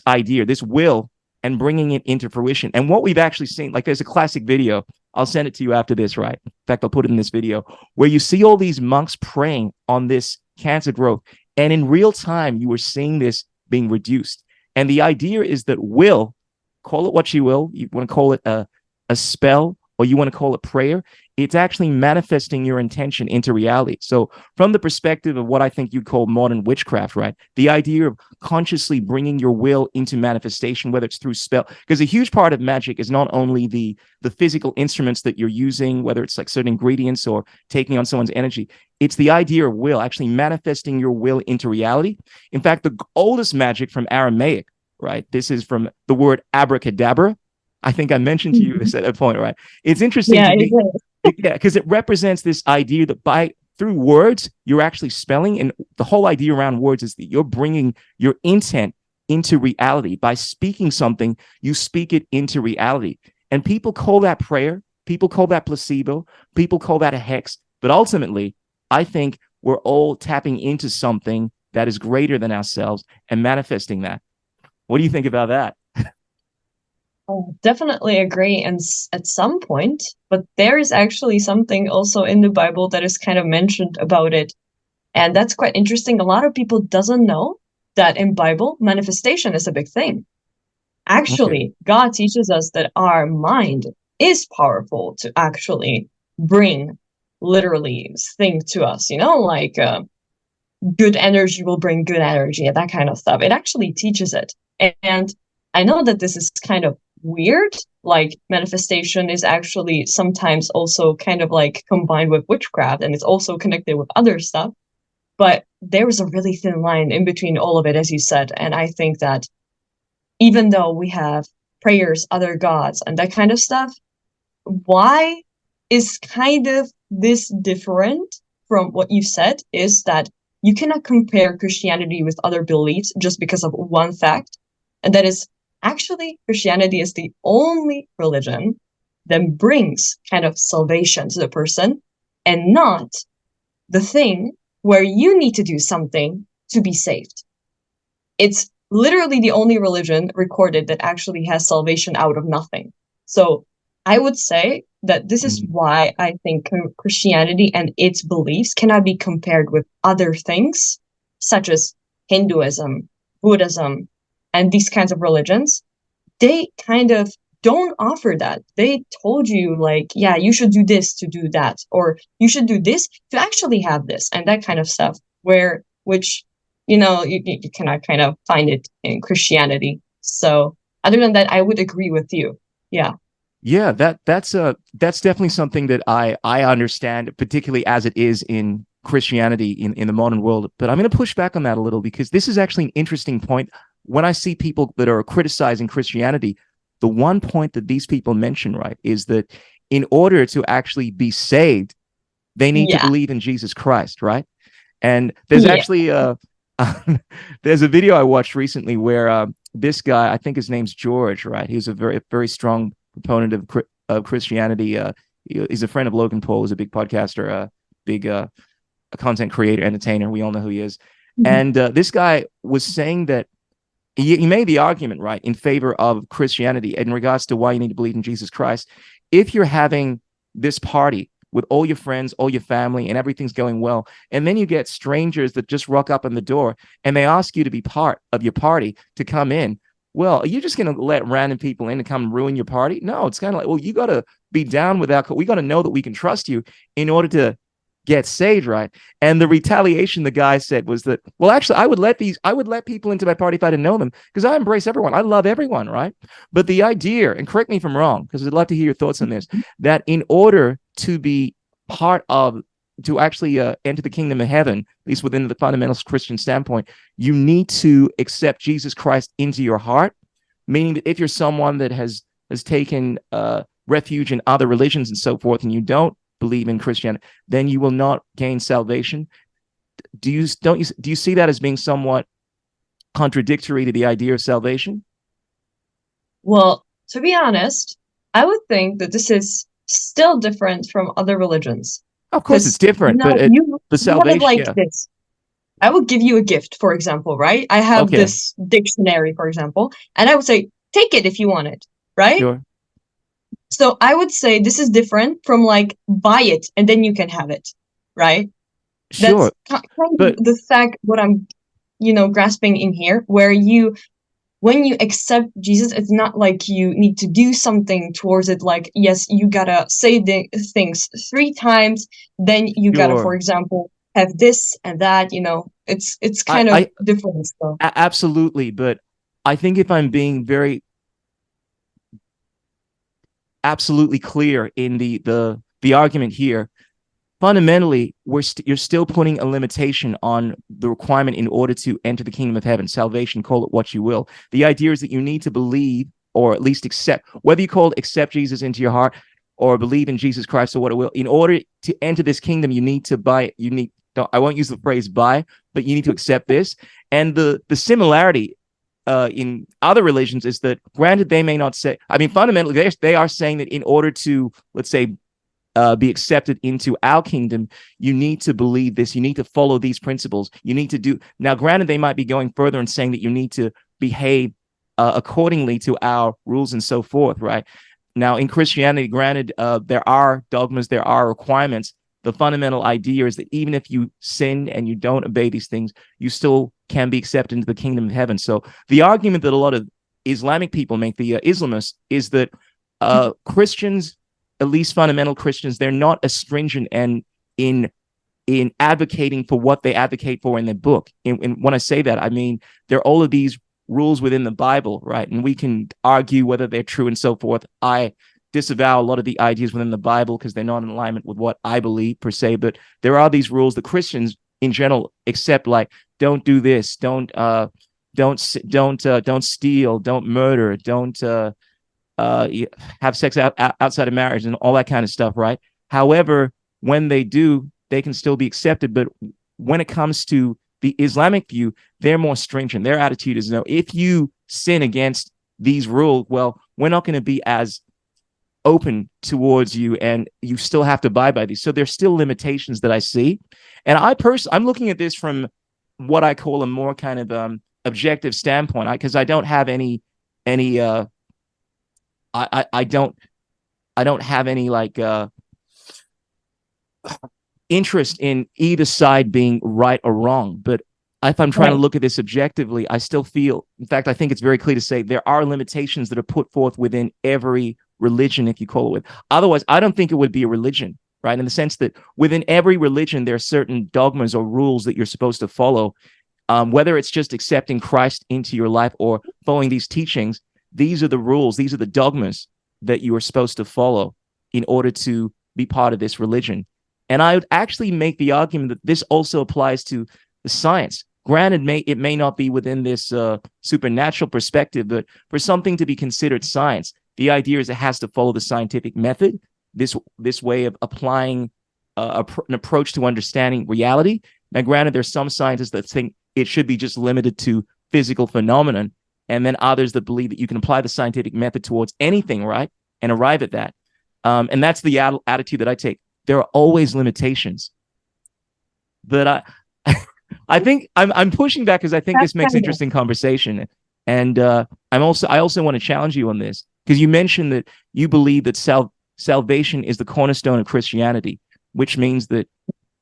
idea, this will, and bringing it into fruition. And what we've actually seen, like there's a classic video, I'll send it to you after this, right? In fact, I'll put it in this video, where you see all these monks praying on this cancer growth. And in real time, you were seeing this being reduced. And the idea is that will, call it what you will, you want to call it a spell, or you want to call it prayer, it's actually manifesting your intention into reality. So from the perspective of what I think you'd call modern witchcraft, right? The idea of consciously bringing your will into manifestation, whether it's through spell, because a huge part of magic is not only the physical instruments that you're using, whether it's like certain ingredients or taking on someone's energy, it's the idea of will, actually manifesting your will into reality. In fact, the oldest magic from Aramaic, right? This is from the word abracadabra. I think I mentioned to you this at a point, right? It's interesting Yeah, to be, yeah, because it represents this idea that through words, you're actually spelling. And the whole idea around words is that you're bringing your intent into reality. By speaking something, you speak it into reality. And people call that prayer. People call that placebo. People call that a hex. But ultimately, I think we're all tapping into something that is greater than ourselves and manifesting that. What do you think about that? Definitely agree and at some point, but there is actually something also in the Bible that is kind of mentioned about it. And that's quite interesting. A lot of people doesn't know that in Bible, manifestation is a big thing. Okay. Actually, God teaches us that our mind is powerful to actually bring literally things to us, like good energy will bring good energy and that kind of stuff. It actually teaches it. And I know that this is kind of weird. Like manifestation is actually sometimes also kind of like combined with witchcraft and it's also connected with other stuff. But there is a really thin line in between all of it, as you said. And I think that even though we have prayers, other gods, and that kind of stuff, why is kind of this different from what you said is that you cannot compare Christianity with other beliefs just because of one fact. And that is actually Christianity is the only religion that brings kind of salvation to the person and not the thing where you need to do something to be saved. It's literally the only religion recorded that actually has salvation out of nothing. So I would say that this is why I think Christianity and its beliefs cannot be compared with other things, such as Hinduism, Buddhism, and these kinds of religions. They kind of don't offer that. They told you, like, yeah, you should do this to do that, or you should do this to actually have this, and that kind of stuff, which you cannot kind of find it in Christianity. So other than that, I would agree with you. Yeah. Yeah, that's definitely something that I understand, particularly as it is in Christianity in the modern world. But I'm going to push back on that a little because this is actually an interesting point. When I see people that are criticizing Christianity, the one point that these people mention, right, is that in order to actually be saved, they need to Yeah. believe in Jesus Christ, right? And there's Yeah. actually there's a video I watched recently where this guy, I think his name's George, right? He was a very, very strong proponent of Christianity. He's a friend of Logan Paul, who's a big podcaster, big a content creator, entertainer. We all know who he is. Mhm. And this guy was saying that he made the argument, right, in favor of Christianity in regards to why you need to believe in Jesus Christ. If you're having this party with all your friends, all your family, and everything's going well, and then you get strangers that just rock up on the door and they ask you to be part of your party to come in, well, are you just going to let random people in to come ruin your party? No, it's kind of like, well, you got to be down with that. We got to know that we can trust you in order to get saved, right? And the retaliation the guy said was that, well, actually, I would let people into my party if I didn't know them because I embrace everyone. I love everyone, right? But the idea, and correct me if I'm wrong, because I'd love to hear your thoughts on this, that in order to be part of, to actually enter the kingdom of heaven, at least within the fundamentalist Christian standpoint, you need to accept Jesus Christ into your heart, meaning that if you're someone that has taken refuge in other religions and so forth, and you don't believe in Christianity, then you will not gain salvation. Do you see that as being somewhat contradictory to the idea of salvation? Well, to be honest, I would think that this is still different from other religions. Of course, it's Because different, but the you have it salvation, like yeah, this. I would give you a gift, for example, right? I have okay, this dictionary, for example, and I would say, take it if you want it, right? sure, So I would say this is different from like buy it and then you can have it, right? That's sure, kind of but the fact what I'm, grasping in here, where when you accept Jesus, it's not like you need to do something towards it. Like, yes, you gotta say the things 3 times, then you gotta, for sure. example, have this and that. It's I, kind of I different stuff. absolutely, but I think if I'm being very absolutely clear in the argument here, fundamentally, you're still putting a limitation on the requirement in order to enter the kingdom of heaven, salvation, call it what you will. The idea is that you need to believe, or at least accept, whether you call it accept Jesus into your heart or believe in Jesus Christ or what it will. In order to enter this kingdom, you need to buy. You need. I won't use the phrase buy, but you need to accept this. And the similarity in other religions is that, granted, they may not say. I mean, fundamentally, they are saying that in order to, let's say, be accepted into our kingdom, you need to believe this. You need to follow these principles. You need to do. Now, granted, they might be going further and saying that you need to behave accordingly to our rules and so forth, right? Now, in Christianity, granted, there are dogmas, there are requirements. The fundamental idea is that even if you sin and you don't obey these things, you still can be accepted into the kingdom of heaven. So the argument that a lot of Islamic people make, the Islamists, is that Christians, at least fundamental Christians, they're not as stringent and in advocating for what they advocate for in their book. And when I say that, I mean there are all of these rules within the Bible, right? And we can argue whether they're true and so forth. I disavow a lot of the ideas within the Bible because they're not in alignment with what I believe per se. But there are these rules that Christians in general accept, like don't do this, don't steal, don't murder, don't have sex outside of marriage and all that kind of stuff, right? However, when they do, they can still be accepted. But when it comes to the Islamic view, they're more stringent. Their attitude is, no, if you sin against these rules, well, we're not going to be as open towards you, and you still have to abide by these. So there's still limitations that I see. And I'm looking at this from what I call a more kind of objective standpoint, because I don't have any I don't have any like interest in either side being right or wrong. But if I'm trying to Right. look at this objectively, I still feel, in fact, I think it's very clear to say there are limitations that are put forth within every religion, if you call it with. Otherwise, I don't think it would be a religion, right? In the sense that within every religion, there are certain dogmas or rules that you're supposed to follow. Whether it's just accepting Christ into your life or following these teachings, these are the rules, these are the dogmas that you are supposed to follow in order to be part of this religion. And I would actually make the argument that this also applies to the science. Granted, it may not be within this supernatural perspective, but for something to be considered science, the idea is it has to follow the scientific method, this way of applying an approach to understanding reality. Now, granted, there's some scientists that think it should be just limited to physical phenomenon, and then others that believe that you can apply the scientific method towards anything, right, and arrive at that. And that's the attitude that I take. There are always limitations, but I think I'm pushing back because I think That's this makes kind of interesting conversation, and I also want to challenge you on this because you mentioned that you believe that salvation is the cornerstone of Christianity, which means that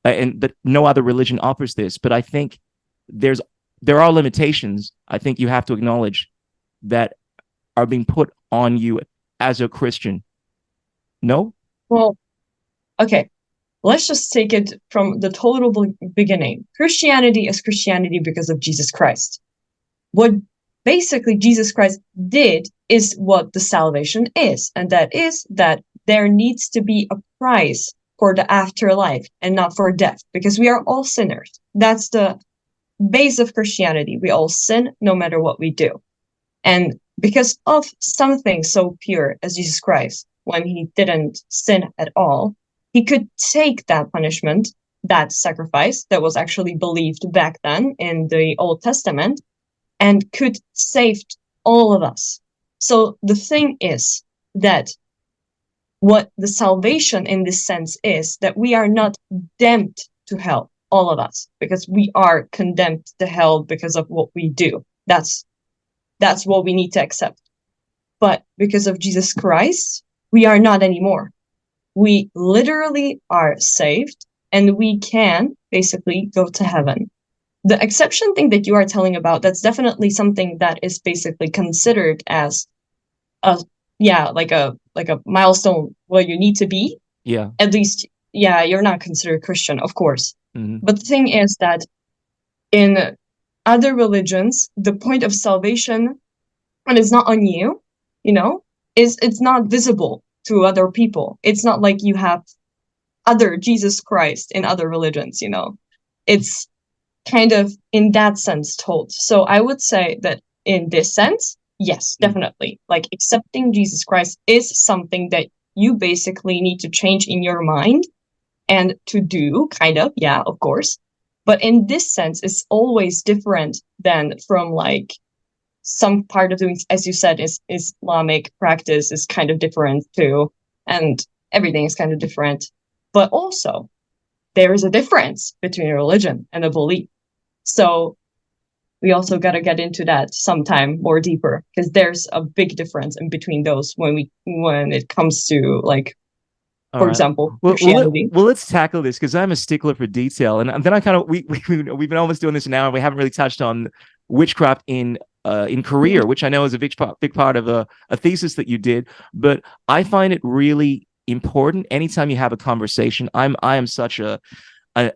and that no other religion offers this. But I think there are limitations. I think you have to acknowledge that are being put on you as a Christian. No? well, okay. Let's just take it from the total beginning. Christianity is Christianity because of Jesus Christ. What basically Jesus Christ did is what the salvation is, and that is that there needs to be a price for the afterlife and not for death, because we are all sinners. That's the base of Christianity. We all sin no matter what we do. And because of something so pure as Jesus Christ, when he didn't sin at all, he could take that punishment, that sacrifice that was actually believed back then in the Old Testament, and could save all of us. So the thing is that what the salvation in this sense is, that we are not damned to hell, all of us, because we are condemned to hell because of what we do. That's what we need to accept. But because of Jesus Christ, we are not anymore. We literally are saved, and we can basically go to heaven. The exception thing that you are telling about, that's definitely something that is basically considered as a like a milestone where you need to be. Yeah. At least, yeah, you're not considered Christian, of course. Mm-hmm. But the thing is that in other religions, the point of salvation, and it's not on you, is it's not visible to other people. It's not like you have other Jesus Christ in other religions, It's kind of in that sense told. So I would say that in this sense, yes, definitely. Like accepting Jesus Christ is something that you basically need to change in your mind and to do, kind of, yeah, of course. But in this sense, it's always different than from like some part of doing, as you said, is Islamic practice is kind of different too, and everything is kind of different. But also, there is a difference between a religion and a belief. So we also got to get into that sometime more deeper, because there's a big difference in between those when it comes to like, for example, Christianity. Well, let's tackle this because I'm a stickler for detail, and then I kind of we've been almost doing this an hour. And we haven't really touched on witchcraft in Korea, which I know is a big part of a thesis that you did. But I find it really important anytime you have a conversation. I am such a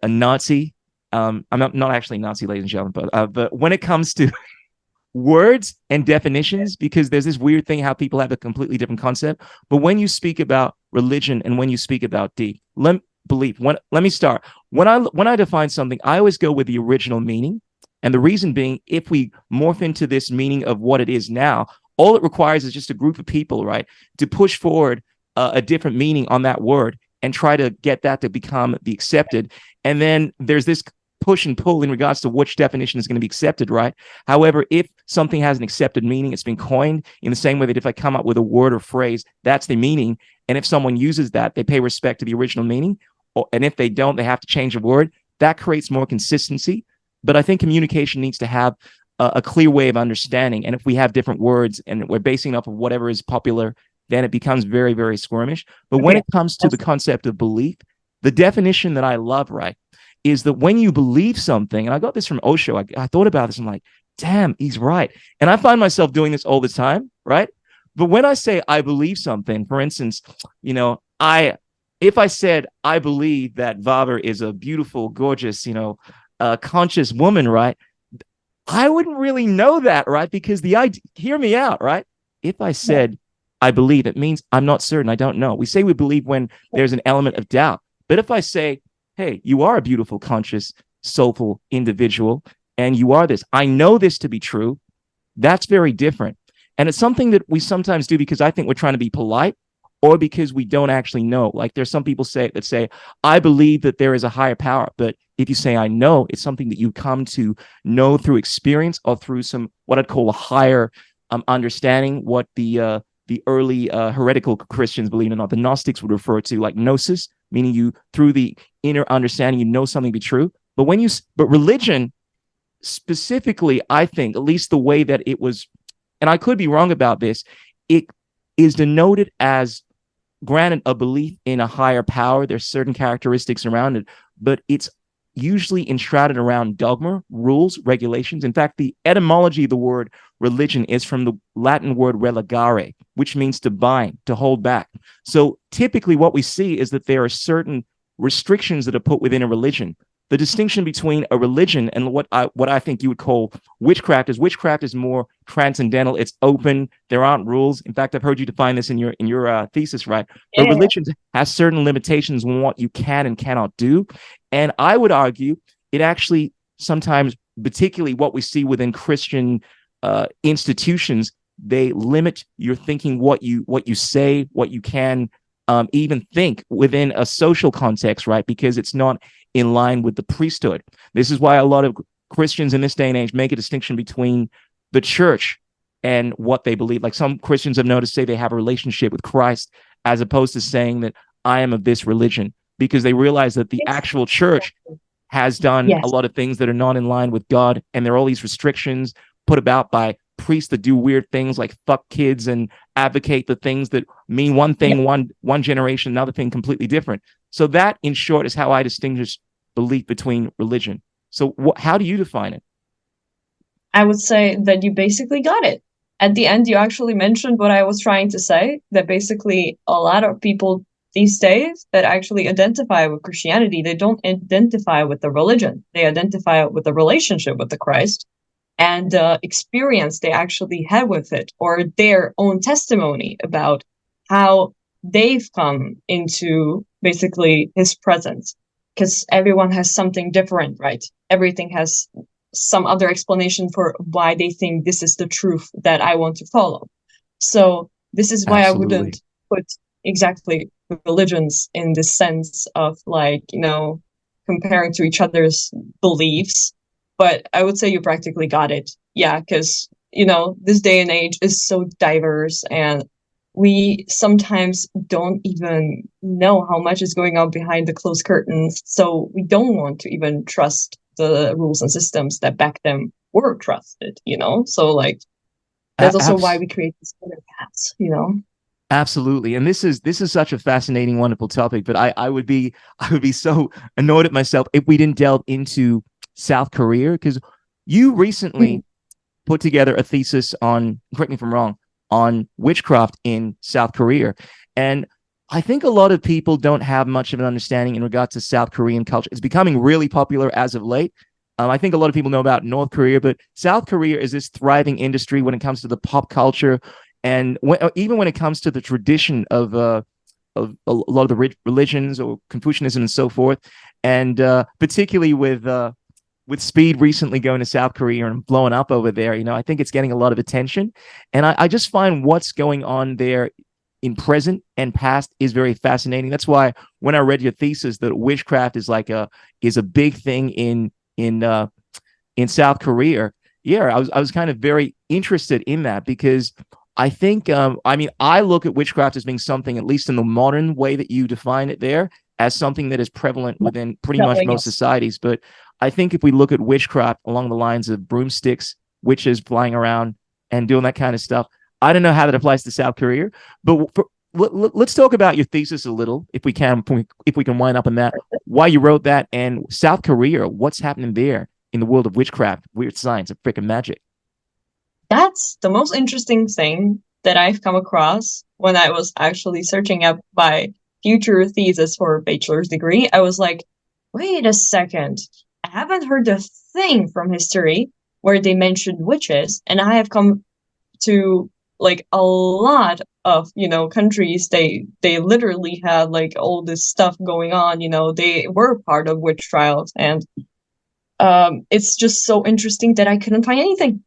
Nazi. I'm not actually a Nazi, ladies and gentlemen, but when it comes to words and definitions, because there's this weird thing how people have a completely different concept. But when you speak about religion and when you speak about belief, let me start. When I define something, I always go with the original meaning. And the reason being, if we morph into this meaning of what it is now, all it requires is just a group of people, right, to push forward a different meaning on that word and try to get that to become the accepted. And then there's this push and pull in regards to which definition is going to be accepted, right? However, if something has an accepted meaning, it's been coined in the same way that if I come up with a word or phrase, that's the meaning. And if someone uses that, they pay respect to the original meaning. And if they don't, they have to change a word. That creates more consistency. But I think communication needs to have a clear way of understanding. And if we have different words and we're basing off of whatever is popular, then it becomes very, very squirmish. But when it comes to the concept of belief, the definition that I love, right, is that when you believe something, and I got this from Osho, I thought about this, I'm like, damn, he's right. And I find myself doing this all the time, right? But when I say I believe something, for instance, if I said I believe that Vava is a beautiful, gorgeous, conscious woman, right? I wouldn't really know that, right? Because the idea, hear me out, right? If I said I believe, it means I'm not certain, I don't know. We say we believe when there's an element of doubt. But if I say, hey, you are a beautiful, conscious, soulful individual, and you are this, I know this to be true, that's very different. And it's something that we sometimes do because I think we're trying to be polite or because we don't actually know. Like there's some people say, I believe that there is a higher power. But if you say, I know, it's something that you come to know through experience or through some, what I'd call a higher understanding, what the early heretical Christians, believe it or not, the Gnostics would refer to like Gnosis, meaning you, through the inner understanding, you know something to be true. But religion specifically, I think, at least the way that it was, and I could be wrong about this, it is denoted as, granted, a belief in a higher power. There's certain characteristics around it, but it's usually enshrouded around dogma, rules, regulations. In fact, the etymology of the word religion is from the Latin word relegare, which means to bind, to hold back. So typically what we see is that there are certain restrictions that are put within a religion. The distinction between a religion and what I think you would call witchcraft is more transcendental. It's open. There aren't rules. In fact, I've heard you define this in your thesis, right? But religion has certain limitations on what you can and cannot do. And I would argue it actually sometimes, particularly what we see within Christian institutions, they limit your thinking, what you say, what you can even think within a social context, right? Because it's not in line with the priesthood. This is why a lot of Christians in this day and age make a distinction between the church and what they believe. Like some Christians have noticed, say they have a relationship with Christ as opposed to saying that I am of this religion, because they realize that the Yes. actual church has done a Yes. lot of things that are not in line with God. And there are all these restrictions put about by priests that do weird things like fuck kids and advocate the things that mean one Yeah. thing one generation, another thing completely different. So that, in short, is how I distinguish belief between religion. So how do you define it? I would say that you basically got it. At the end, you actually mentioned what I was trying to say, that basically a lot of people these days that actually identify with Christianity, they don't identify with the religion. They identify with the relationship with the Christ and the experience they actually had with it, or their own testimony about how they've come into basically his presence. Because everyone has something different, right? Everything has some other explanation for why they think this is the truth that I want to follow. So this is why I Absolutely. wouldn't put exactly religions in the sense of like, comparing to each other's beliefs. But I would say you practically got it. Yeah, because, this day and age is so diverse, and we sometimes don't even know how much is going on behind the closed curtains. So we don't want to even trust the rules and systems that back then were trusted. So like that's also why we create these other paths. Absolutely. And this is such a fascinating, wonderful topic. But I would be so annoyed at myself if we didn't delve into South Korea, because you recently put together a thesis on, correct me if I'm wrong, on witchcraft in South Korea. And I think a lot of people don't have much of an understanding in regard to South Korean culture. It's becoming really popular as of late. I think a lot of people know about North Korea, but South Korea is this thriving industry when it comes to the pop culture, and even when it comes to the tradition of a lot of the religions or Confucianism and so forth, and particularly with Speed recently going to South Korea and blowing up over there. I think it's getting a lot of attention, and I just find what's going on there in present and past is very fascinating. That's why when I read your thesis that witchcraft is a big thing in South Korea, yeah, I was kind of very interested in that, because I think, I look at witchcraft as being something, at least in the modern way that you define it there, as something that is prevalent within pretty much most Yes. societies. But I think if we look at witchcraft along the lines of broomsticks, witches flying around and doing that kind of stuff, I don't know how that applies to South Korea. But let's talk about your thesis a little, if we can wind up on that, why you wrote that, and South Korea, what's happening there in the world of witchcraft, weird science, and freaking magic. That's the most interesting thing that I've come across when I was actually searching up my future thesis for a bachelor's degree. I was like, wait a second. I haven't heard a thing from history where they mentioned witches, and I have come to like a lot of countries. They literally had like all this stuff going on. They were part of witch trials, and it's just so interesting that I couldn't find anything.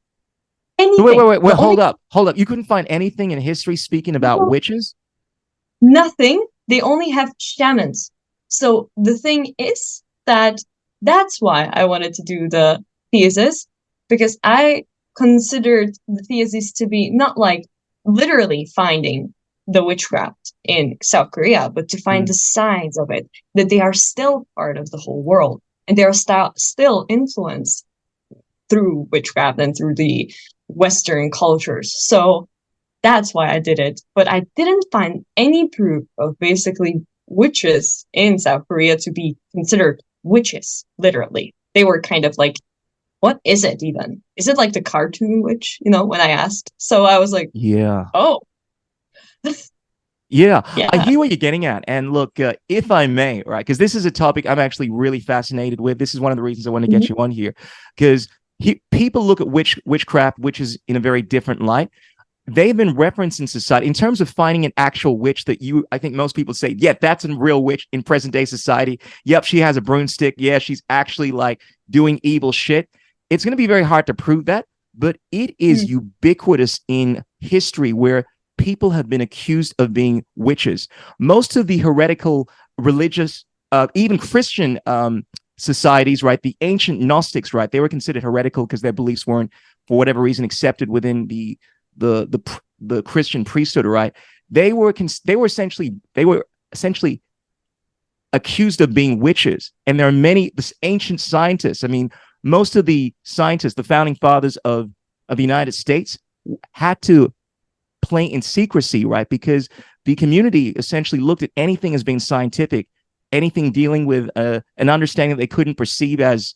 So Anything. wait, The only hold up. You couldn't find anything in history speaking about witches? Nothing. They only have shamans. So the thing is that that's why I wanted to do the thesis, because I considered the thesis to be not like literally finding the witchcraft in South Korea, but to find the signs of it, that they are still part of the whole world, and they are still influenced through witchcraft and through the Western cultures. So that's why I did it. But I didn't find any proof of basically witches in South Korea to be considered witches, literally. They were kind of like, what is it even? Is it like the cartoon witch, when I asked? So I was like, Yeah. oh, Yeah, I yeah. hear what you're getting at. And look, if I may, right, because this is a topic I'm actually really fascinated with. This is one of the reasons I want to get you on here, because people look at witchcraft, witches, in a very different light. They've been referenced in society in terms of finding an actual witch that I think most people say, yeah, that's a real witch in present day society. Yep, she has a broomstick. Yeah, she's actually like doing evil shit. It's going to be very hard to prove that, but it is ubiquitous in history where people have been accused of being witches. Most of the heretical religious, even Christian societies, right? The ancient Gnostics, right? They were considered heretical because their beliefs weren't, for whatever reason, accepted within the Christian priesthood, right? they were essentially accused of being witches. And there are many ancient scientists. I mean, most of the scientists, the founding fathers of the United States, had to play in secrecy, right? Because the community essentially looked at anything as being scientific, anything dealing with an understanding that they couldn't perceive as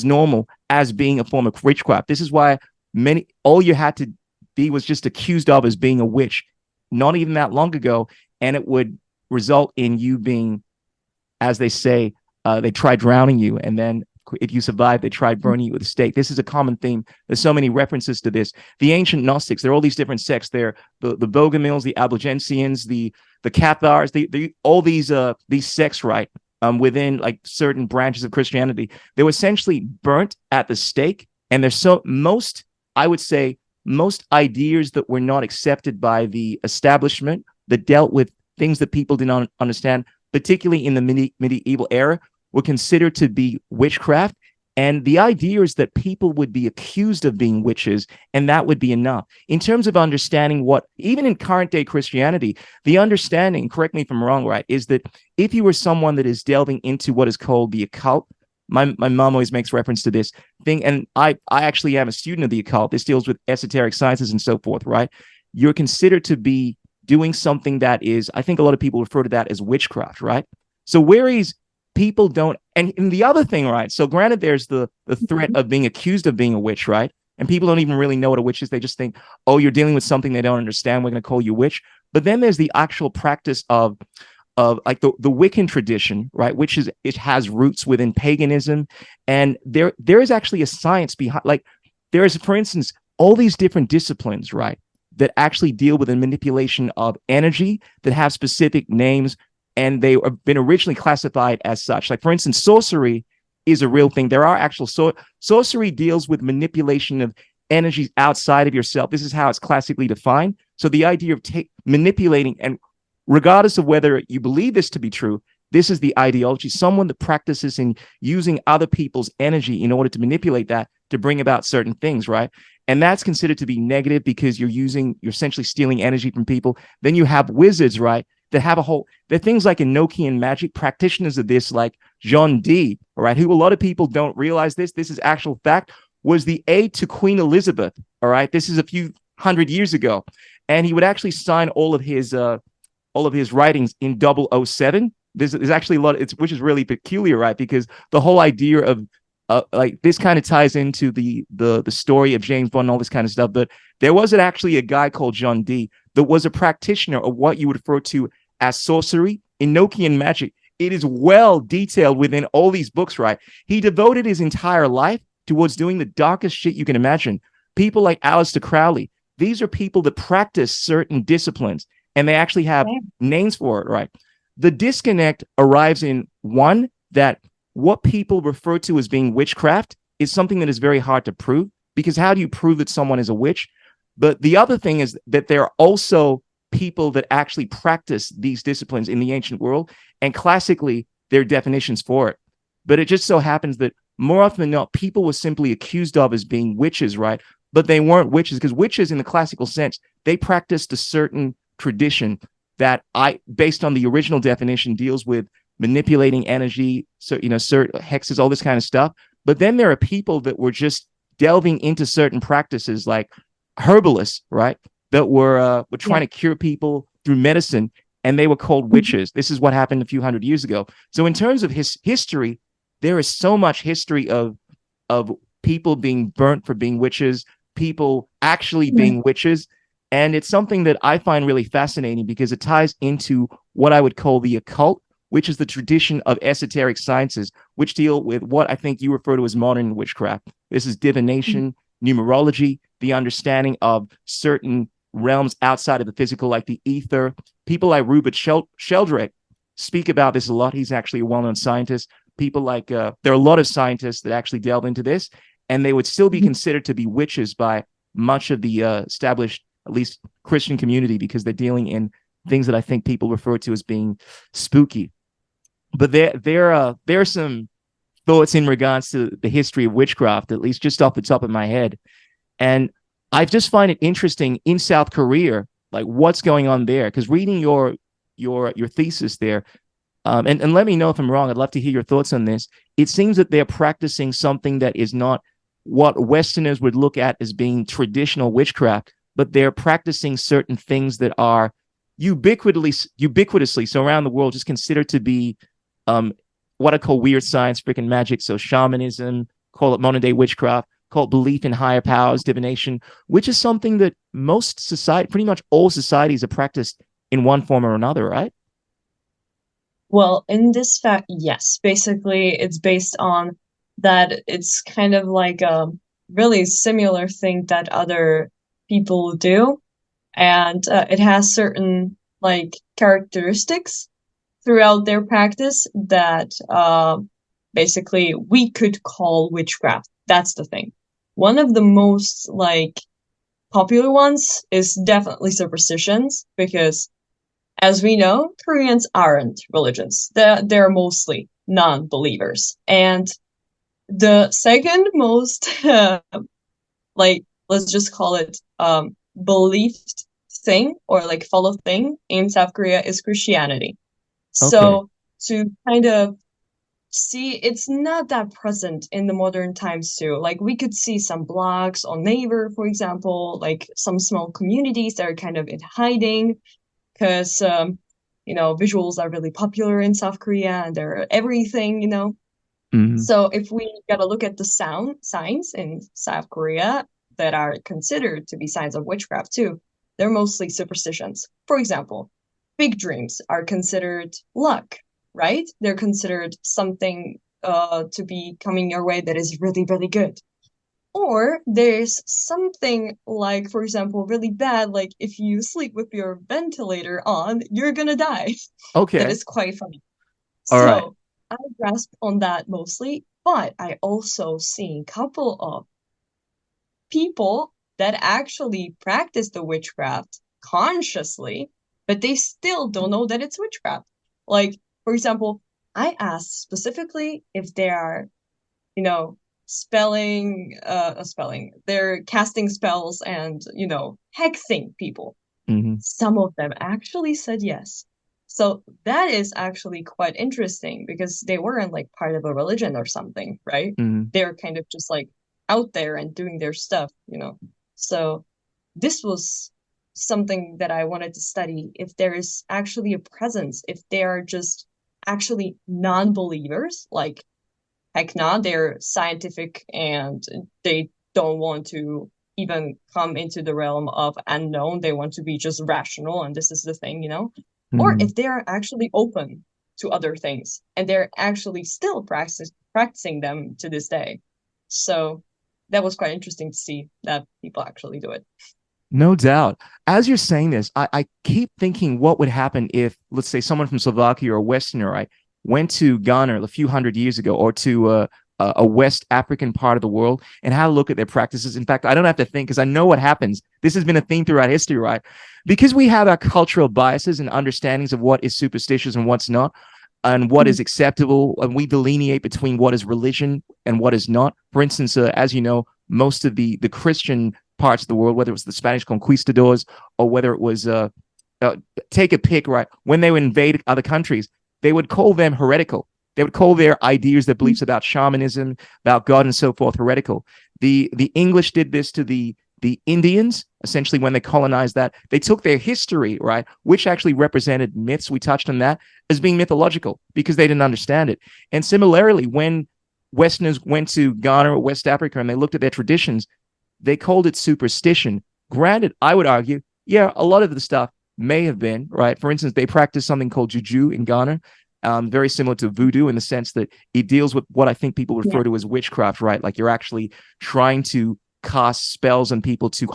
normal, as being a form of witchcraft. This is why all you had to be was just accused of as being a witch, not even that long ago, and it would result in you being, as they say, they tried drowning you, and then if you survive, they tried burning you with a stake. This is a common theme. There's so many references to this. The ancient Gnostics, there are all these different sects. There, the Bogomils, the Albigensians, the Cathars, all these sects, right? Within like certain branches of Christianity, they were essentially burnt at the stake. And there's I would say, most ideas that were not accepted by the establishment, that dealt with things that people did not understand, particularly in the medieval era, were considered to be witchcraft. And the idea is that people would be accused of being witches, and that would be enough. In terms of understanding even in current day Christianity, the understanding, correct me if I'm wrong, right, is that if you were someone that is delving into what is called the occult, my mom always makes reference to this thing, and I actually am a student of the occult. This deals with esoteric sciences and so forth, right? You're considered to be doing something that is, I think a lot of people refer to that as witchcraft, right? So whereas people don't, and the other thing, right? So granted, there's the threat of being accused of being a witch, right? And people don't even really know what a witch is. They just think, oh, you're dealing with something they don't understand, we're going to call you witch. But then there's the actual practice of like the Wiccan tradition, right? Which is, it has roots within paganism. And there is actually a science behind, like there is, for instance, all these different disciplines, right, that actually deal with the manipulation of energy that have specific names, and they have been originally classified as such. Like, for instance, sorcery is a real thing. There are actual sorcery deals with manipulation of energies outside of yourself. This is how it's classically defined. So the idea of manipulating, and regardless of whether you believe this to be true, this is the ideology. Someone that practices in using other people's energy in order to manipulate that to bring about certain things, right? And that's considered to be negative because you're essentially stealing energy from people. Then you have wizards, right, that have they're things like Enochian magic, practitioners of this, like John Dee, all right, who a lot of people don't realize this is actual fact, was the aide to Queen Elizabeth, all right? This is a few hundred years ago. And he would actually sign all of his writings in 007. There's actually a lot, which is really peculiar, right? Because the whole idea of like this kind of ties into the story of James Bond and all this kind of stuff. But there wasn't actually a guy called John Dee that was a practitioner of what you would refer to as sorcery, Enochian magic. It is well detailed within all these books, right? He devoted his entire life towards doing the darkest shit you can imagine. People like Aleister Crowley, these are people that practice certain disciplines, and they actually have names for it, right? The disconnect arrives in one, that what people refer to as being witchcraft is something that is very hard to prove, because how do you prove that someone is a witch? But the other thing is that there are also people that actually practice these disciplines in the ancient world, and classically, there are definitions for it. But it just so happens that more often than not, people were simply accused of as being witches, right? But they weren't witches, because witches in the classical sense, they practiced a certain tradition that based on the original definition, deals with manipulating energy, so certain hexes, all this kind of stuff. But then there are people that were just delving into certain practices, like herbalists, right, that were trying to cure people through medicine, and they were called witches. This is what happened a few hundred years ago. So in terms of history, there is so much history of people being burnt for being witches, people actually being witches. And it's something that I find really fascinating, because it ties into what I would call the occult, which is the tradition of esoteric sciences, which deal with what I think you refer to as modern witchcraft. This is divination, numerology, the understanding of certain realms outside of the physical, like the ether. People like Rupert Sheldrake speak about this a lot. He's actually a well-known scientist. People like, there are a lot of scientists that actually delve into this, and they would still be considered to be witches by much of the established, at least Christian community, because they're dealing in things that I think people refer to as being spooky. But there are some thoughts in regards to the history of witchcraft, at least just off the top of my head. And I just find it interesting in South Korea, Like what's going on there? Because reading your thesis there, and let me know if I'm wrong. I'd love to hear your thoughts on this. It seems that they're practicing something that is not what Westerners would look at as being traditional witchcraft, but they're practicing certain things that are ubiquitously so around the world just considered to be um, what I call weird science, freaking magic. So shamanism, call it modern day witchcraft, call it belief in higher powers, divination, which is something that most society, pretty much all societies, have practiced in one form or another, right? Well, in this fact, yes. Basically, it's based on that it's kind of like a really similar thing that other people do, and it has certain like characteristics throughout their practice that basically we could call witchcraft. That's the thing. One of the most like popular ones is definitely superstitions because as we know, Koreans aren't religions. They're mostly non-believers. And the second most, like, let's just call it believed thing or like follow thing in South Korea is Christianity. Okay. So to kind of see, it's not that present in the modern times too. Like we could see some blogs on Naver, for example, like some small communities that are kind of in hiding because visuals are really popular in South Korea and they're everything. Mm-hmm. So if we gotta look at the sound signs in South Korea that are considered to be signs of witchcraft too, they're mostly superstitions. For example, big dreams are considered luck, right? They're considered something to be coming your way that is really, really good. Or there's something like, for example, really bad, like if you sleep with your ventilator on, you're gonna die. That Okay. is quite funny. All right. So I grasp on that mostly, but I also seen a couple of people that actually practice the witchcraft consciously, but they still don't know that it's witchcraft. Like, for example, I asked specifically if there are spelling, they're casting spells and hexing people. Mm-hmm. Some of them actually said yes. So that is actually quite interesting because they weren't like part of a religion or something, right? Mm-hmm. They're kind of just like out there and doing their stuff. So this was something that I wanted to study, if there is actually a presence, if they are just actually non-believers, like heck nah, they're scientific and they don't want to even come into the realm of unknown. They want to be just rational, and this is the thing. Or Mm-hmm. if they're actually open to other things and they're actually still practicing them to this day. So that was quite interesting to see that people actually do it. No doubt. As you're saying this, I keep thinking what would happen if, let's say, someone from Slovakia or a Westerner, right, went to Ghana a few hundred years ago or to a West African part of the world and had a look at their practices. In fact, I don't have to think because I know what happens. This has been a theme throughout history, right? Because we have our cultural biases and understandings of what is superstitious and what's not, and what Mhm. is acceptable, and we delineate between what is religion and what is not. For instance, as you know, most of the Christian parts of the world, whether it was the Spanish conquistadors or whether it was uh, take a pick, right? When they would invade other countries, they would call them heretical. They would call their ideas, their beliefs about shamanism, about God, and so forth heretical. The English did this to the Indians, essentially, when they colonized that. They took their history, right, which actually represented myths. We touched on that as being mythological because they didn't understand it. And similarly, when Westerners went to Ghana or West Africa and they looked at their traditions, they called it superstition. Granted, I would argue, yeah, a lot of the stuff may have been, right? For instance, they practice something called juju in Ghana, very similar to voodoo in the sense that it deals with what I think people Yeah. refer to as witchcraft, right? Like you're actually trying to cast spells on people to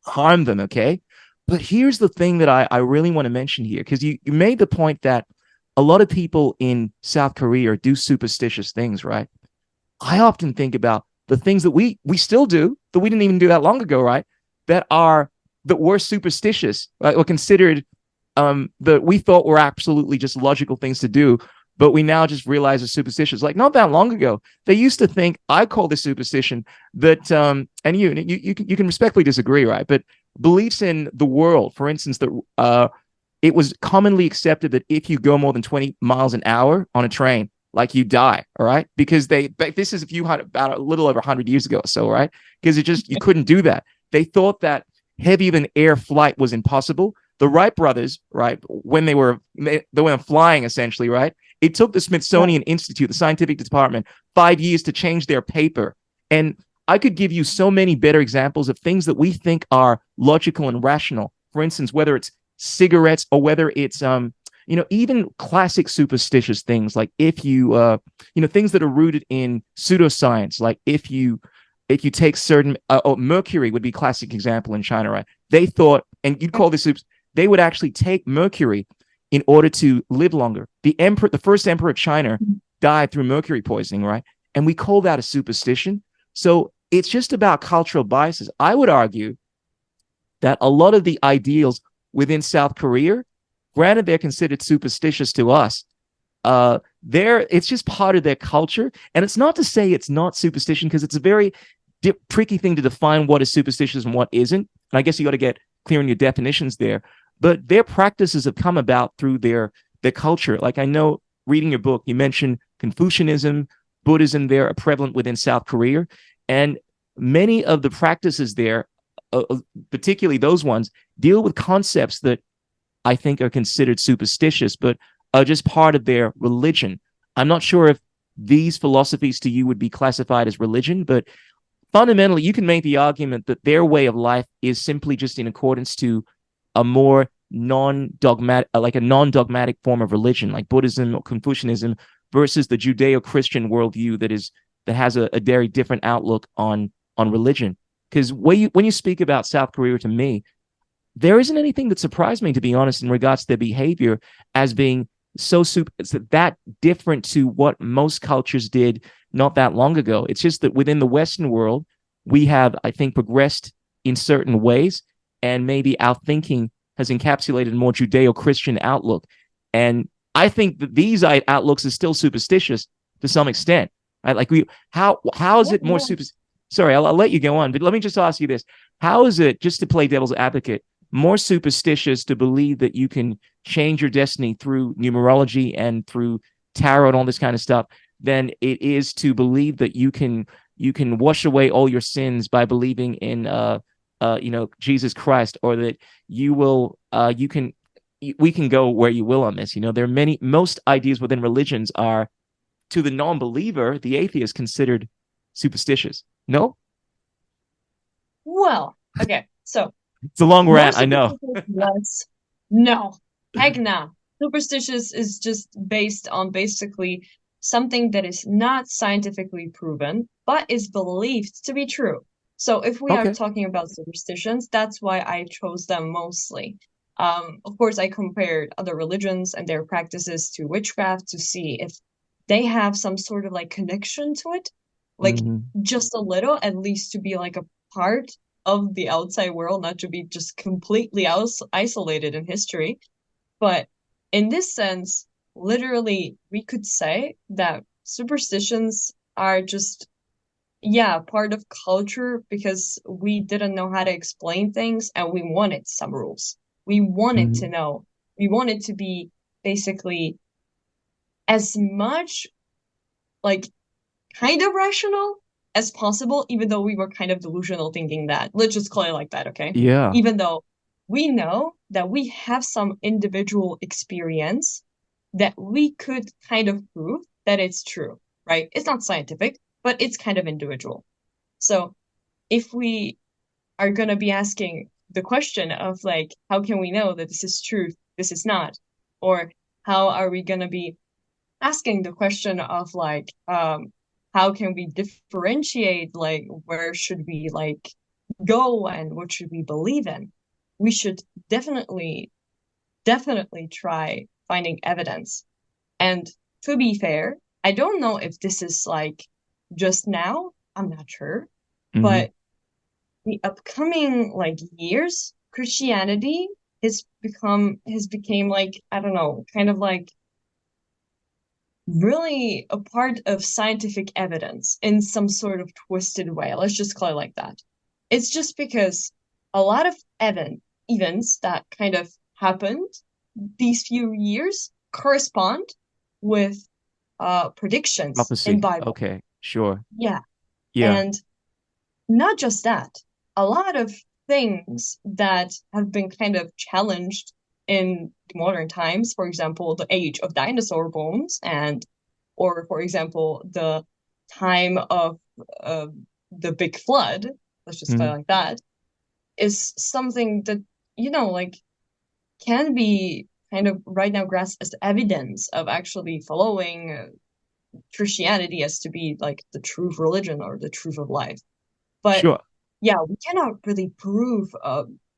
harm them, okay? But here's the thing that I really want to mention here, because you made the point that a lot of people in South Korea do superstitious things, right? I often think about the things that we still do that we didn't even do that long ago, right? That are that were superstitious, right? Or considered that we thought were absolutely just logical things to do, but we now just realize are superstitious. Like not that long ago, they used to think I call this superstition that and you can respectfully disagree, right? But beliefs in the world. For instance, that it was commonly accepted that if you go more than 20 miles an hour on a train, like you die, all right? Because this is about a little over 100 years ago or so, right? Because you couldn't do that. They thought that heavier than air flight was impossible. The Wright brothers, right, when they were flying essentially, right? It took the Smithsonian Institute, the scientific department, 5 years to change their paper. And I could give you so many better examples of things that we think are logical and rational. For instance, whether it's cigarettes or whether it's even classic superstitious things, like if you things that are rooted in pseudoscience, like if you take certain mercury would be classic example in China, right? They thought, and you'd call this, they would actually take mercury in order to live longer. The first emperor of China died through mercury poisoning, right? And we call that a superstition. So it's just about cultural biases. I would argue that a lot of the ideals within South Korea, granted they're considered superstitious to us, it's just part of their culture. And it's not to say it's not superstition, because it's a very tricky thing to define what is superstitious and what isn't. And I guess you got to get clear on your definitions there. But their practices have come about through their culture. Like, I know, reading your book, you mentioned Confucianism, Buddhism there are prevalent within South Korea. And many of the practices there, particularly those ones, deal with concepts that I think are considered superstitious, but are just part of their religion. I'm not sure if these philosophies to you would be classified as religion, but fundamentally, you can make the argument that their way of life is simply just in accordance to a more non-dogmatic form of religion, like Buddhism or Confucianism, versus the Judeo-Christian worldview that has a very different outlook on religion. Because when you speak about South Korea, to me, there isn't anything that surprised me, to be honest, in regards to their behavior as being that different to what most cultures did not that long ago. It's just that within the Western world, we have, I think, progressed in certain ways, and maybe our thinking has encapsulated a more Judeo-Christian outlook. And I think that these outlooks are still superstitious to some extent. Right? Like, how is it more super? Sorry, I'll let you go on, but let me just ask you this: how is it, just to play devil's advocate, more superstitious to believe that you can change your destiny through numerology and through tarot and all this kind of stuff than it is to believe that you can wash away all your sins by believing in Jesus Christ, or that we can go where you will on this. There are most ideas within religions are, to the non-believer, the atheist, considered superstitious. No? Well, okay, so it's a long rant, I know. No, heck no. Superstitious is just based on basically something that is not scientifically proven, but is believed to be true. So if we are talking about superstitions, that's why I chose them mostly. Of course, I compared other religions and their practices to witchcraft to see if they have some sort of like connection to it, like just a little, at least to be like a part of the outside world, not to be just completely isolated in history. But in this sense, literally, we could say that superstitions are just, part of culture, because we didn't know how to explain things and we wanted some rules. We wanted to know. We wanted to be basically as much like kind of rational as possible, even though we were kind of delusional thinking that. Let's just call it like that, okay? Yeah. Even though we know that we have some individual experience that we could kind of prove that it's true, right? It's not scientific, but it's kind of individual. So if we are going to be asking the question of like, how can we know that this is truth, this is not? Or how are we going to be asking the question of like, how can we differentiate, like, where should we like go and what should we believe in? We should definitely try finding evidence. And to be fair, I don't know if this is like just now, I'm not sure, but the upcoming like years, Christianity has became like, I don't know, kind of like really a part of scientific evidence in some sort of twisted way. Let's just call it like that. It's just because a lot of events that kind of happened these few years correspond with predictions in Prophecy. Bible. Okay, sure. Yeah. Yeah. And not just that, a lot of things that have been kind of challenged in modern times, for example, the age of dinosaur bones, or for example, the time of uh, the big flood, let's just call it Mhm. like that, is something that, like can be kind of right now grasped as evidence of actually following Christianity as to be like the true religion or the truth of life. But Sure. yeah, we cannot really prove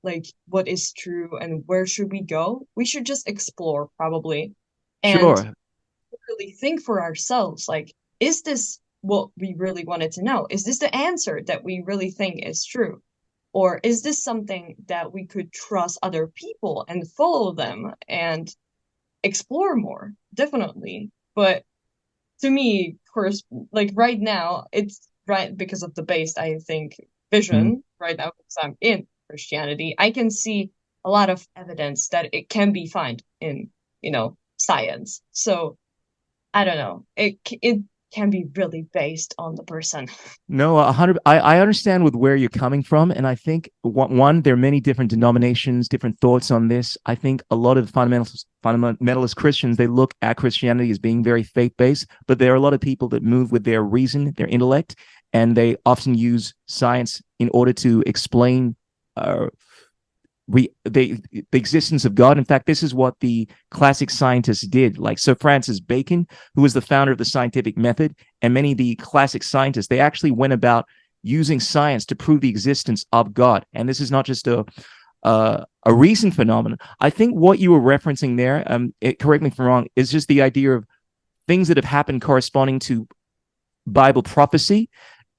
like what is true and where should we go. We should just explore probably and Sure. really think for ourselves, like, is this what we really wanted to know? Is this the answer that we really think is true? Or is this something that we could trust other people and follow them and explore more? Definitely. But to me, of course, like right now, it's right because of the base, I think, Mhm. vision right now, because I'm in Christianity, I can see a lot of evidence that it can be found in, science. So I don't know. It can be really based on the person. No, 100. I understand with where you're coming from, and I think one, there are many different denominations, different thoughts on this. I think a lot of the fundamentalist Christians, they look at Christianity as being very faith based, but there are a lot of people that move with their reason, their intellect, and they often use science in order to explain uh, the existence of God. In fact, this is what the classic scientists did, like Sir Francis Bacon, who was the founder of the scientific method, and many of the classic scientists. They actually went about using science to prove the existence of God. And this is not just a recent phenomenon. I think what you were referencing there, correct me if I'm wrong, is just the idea of things that have happened corresponding to Bible prophecy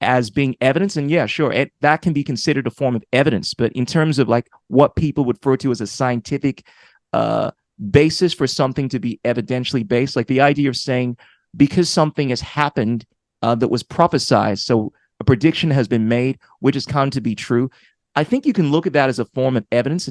as being evidence. And yeah, sure, that can be considered a form of evidence. But in terms of like what people would refer to as a scientific uh, basis for something to be evidentially based, like the idea of saying because something has happened that was prophesied, so a prediction has been made, which has come to be true. I think you can look at that as a form of evidence,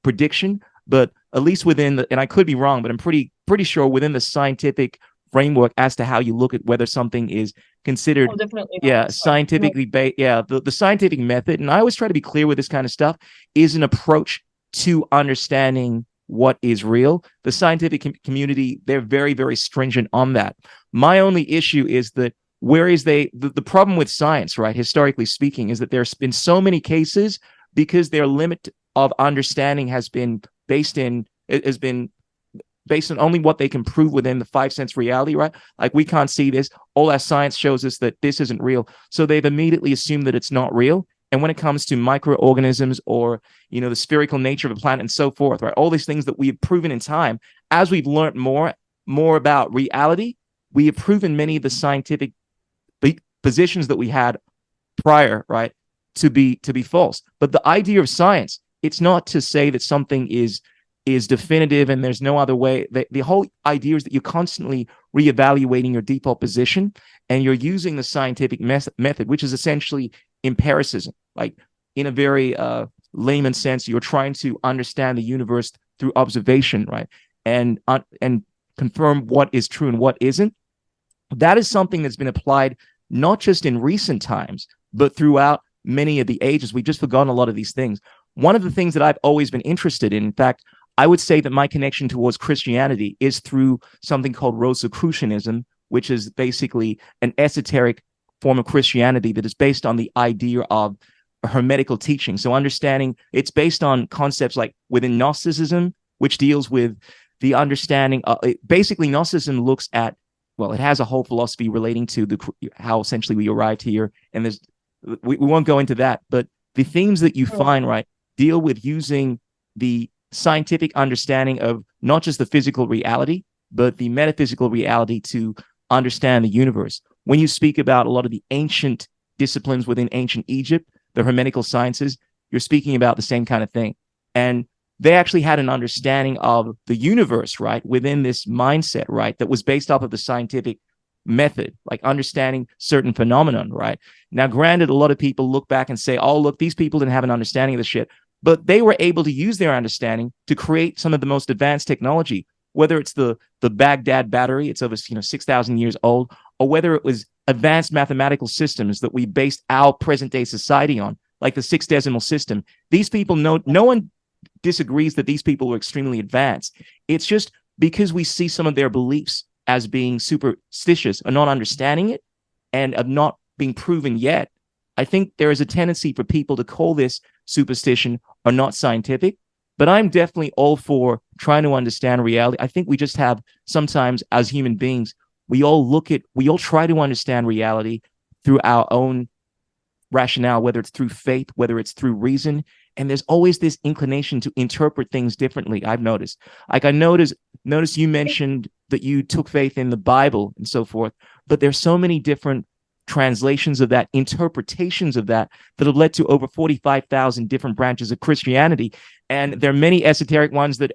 prediction, but at least within the, and I could be wrong, but I'm pretty sure within the scientific framework as to how you look at whether something is Oh, considered, definitely yeah, not. Like, no, scientifically based. Yeah, the scientific method, and I always try to be clear with this kind of stuff, is an approach to understanding what is real. The scientific community, they're very, very stringent on that. My only issue is that whereas the problem with science, right, historically speaking, is that there's been so many cases because their limit of understanding has been based on only what they can prove within the 5 sense reality, right? Like we can't see this. All our science shows us that this isn't real. So they've immediately assumed that it's not real. And when it comes to microorganisms or, the spherical nature of a planet and so forth, right? All these things that we've proven in time, as we've learned more about reality, we have proven many of the scientific positions that we had prior, right, to be false. But the idea of science, it's not to say that something is definitive and there's no other way. The whole idea is that you're constantly reevaluating your default position and you're using the scientific method, which is essentially empiricism. Like in a very layman sense, you're trying to understand the universe through observation, right? And confirm what is true and what isn't. That is something that's been applied not just in recent times, but throughout many of the ages. We've just forgotten a lot of these things. One of the things that I've always been interested in fact, I would say that my connection towards Christianity is through something called Rosicrucianism, which is basically an esoteric form of Christianity that is based on the idea of a hermetical teaching. So understanding it's based on concepts like within Gnosticism, which deals with the understanding. Basically, Gnosticism looks at, well, it has a whole philosophy relating to how essentially we arrived here, and we won't go into that, but the themes that you oh, find, right, deal with using the scientific understanding of not just the physical reality, but the metaphysical reality to understand the universe. When you speak about a lot of the ancient disciplines within ancient Egypt, the Hermetical sciences, you're speaking about the same kind of thing. And they actually had an understanding of the universe, right, within this mindset, right, that was based off of the scientific method, like understanding certain phenomenon, right? Now, granted, a lot of people look back and say, oh, look, these people didn't have an understanding of this shit. but they were able to use their understanding to create some of the most advanced technology, whether it's the Baghdad battery, it's over 6,000 years old, or whether it was advanced mathematical systems that we based our present day society on, like the six decimal system. These people no one disagrees that these people were extremely advanced. It's just because we see some of their beliefs as being superstitious or not understanding it and of not being proven yet. I think there is a tendency for people to call this superstition or not scientific, but I'm definitely all for trying to understand reality. I think we just have sometimes as human beings, we all try to understand reality through our own rationale, whether it's through faith, whether it's through reason. And there's always this inclination to interpret things differently. I've noticed. Like I noticed you mentioned that you took faith in the Bible and so forth, but there's so many different translations of that, interpretations of that have led to over 45,000 different branches of Christianity. And there are many esoteric ones that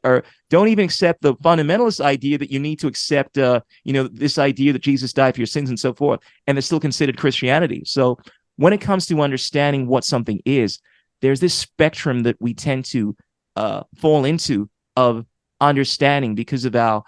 don't even accept the fundamentalist idea that you need to accept, this idea that Jesus died for your sins and so forth. And they're still considered Christianity. So when it comes to understanding what something is, there's this spectrum that we tend to fall into of understanding because of our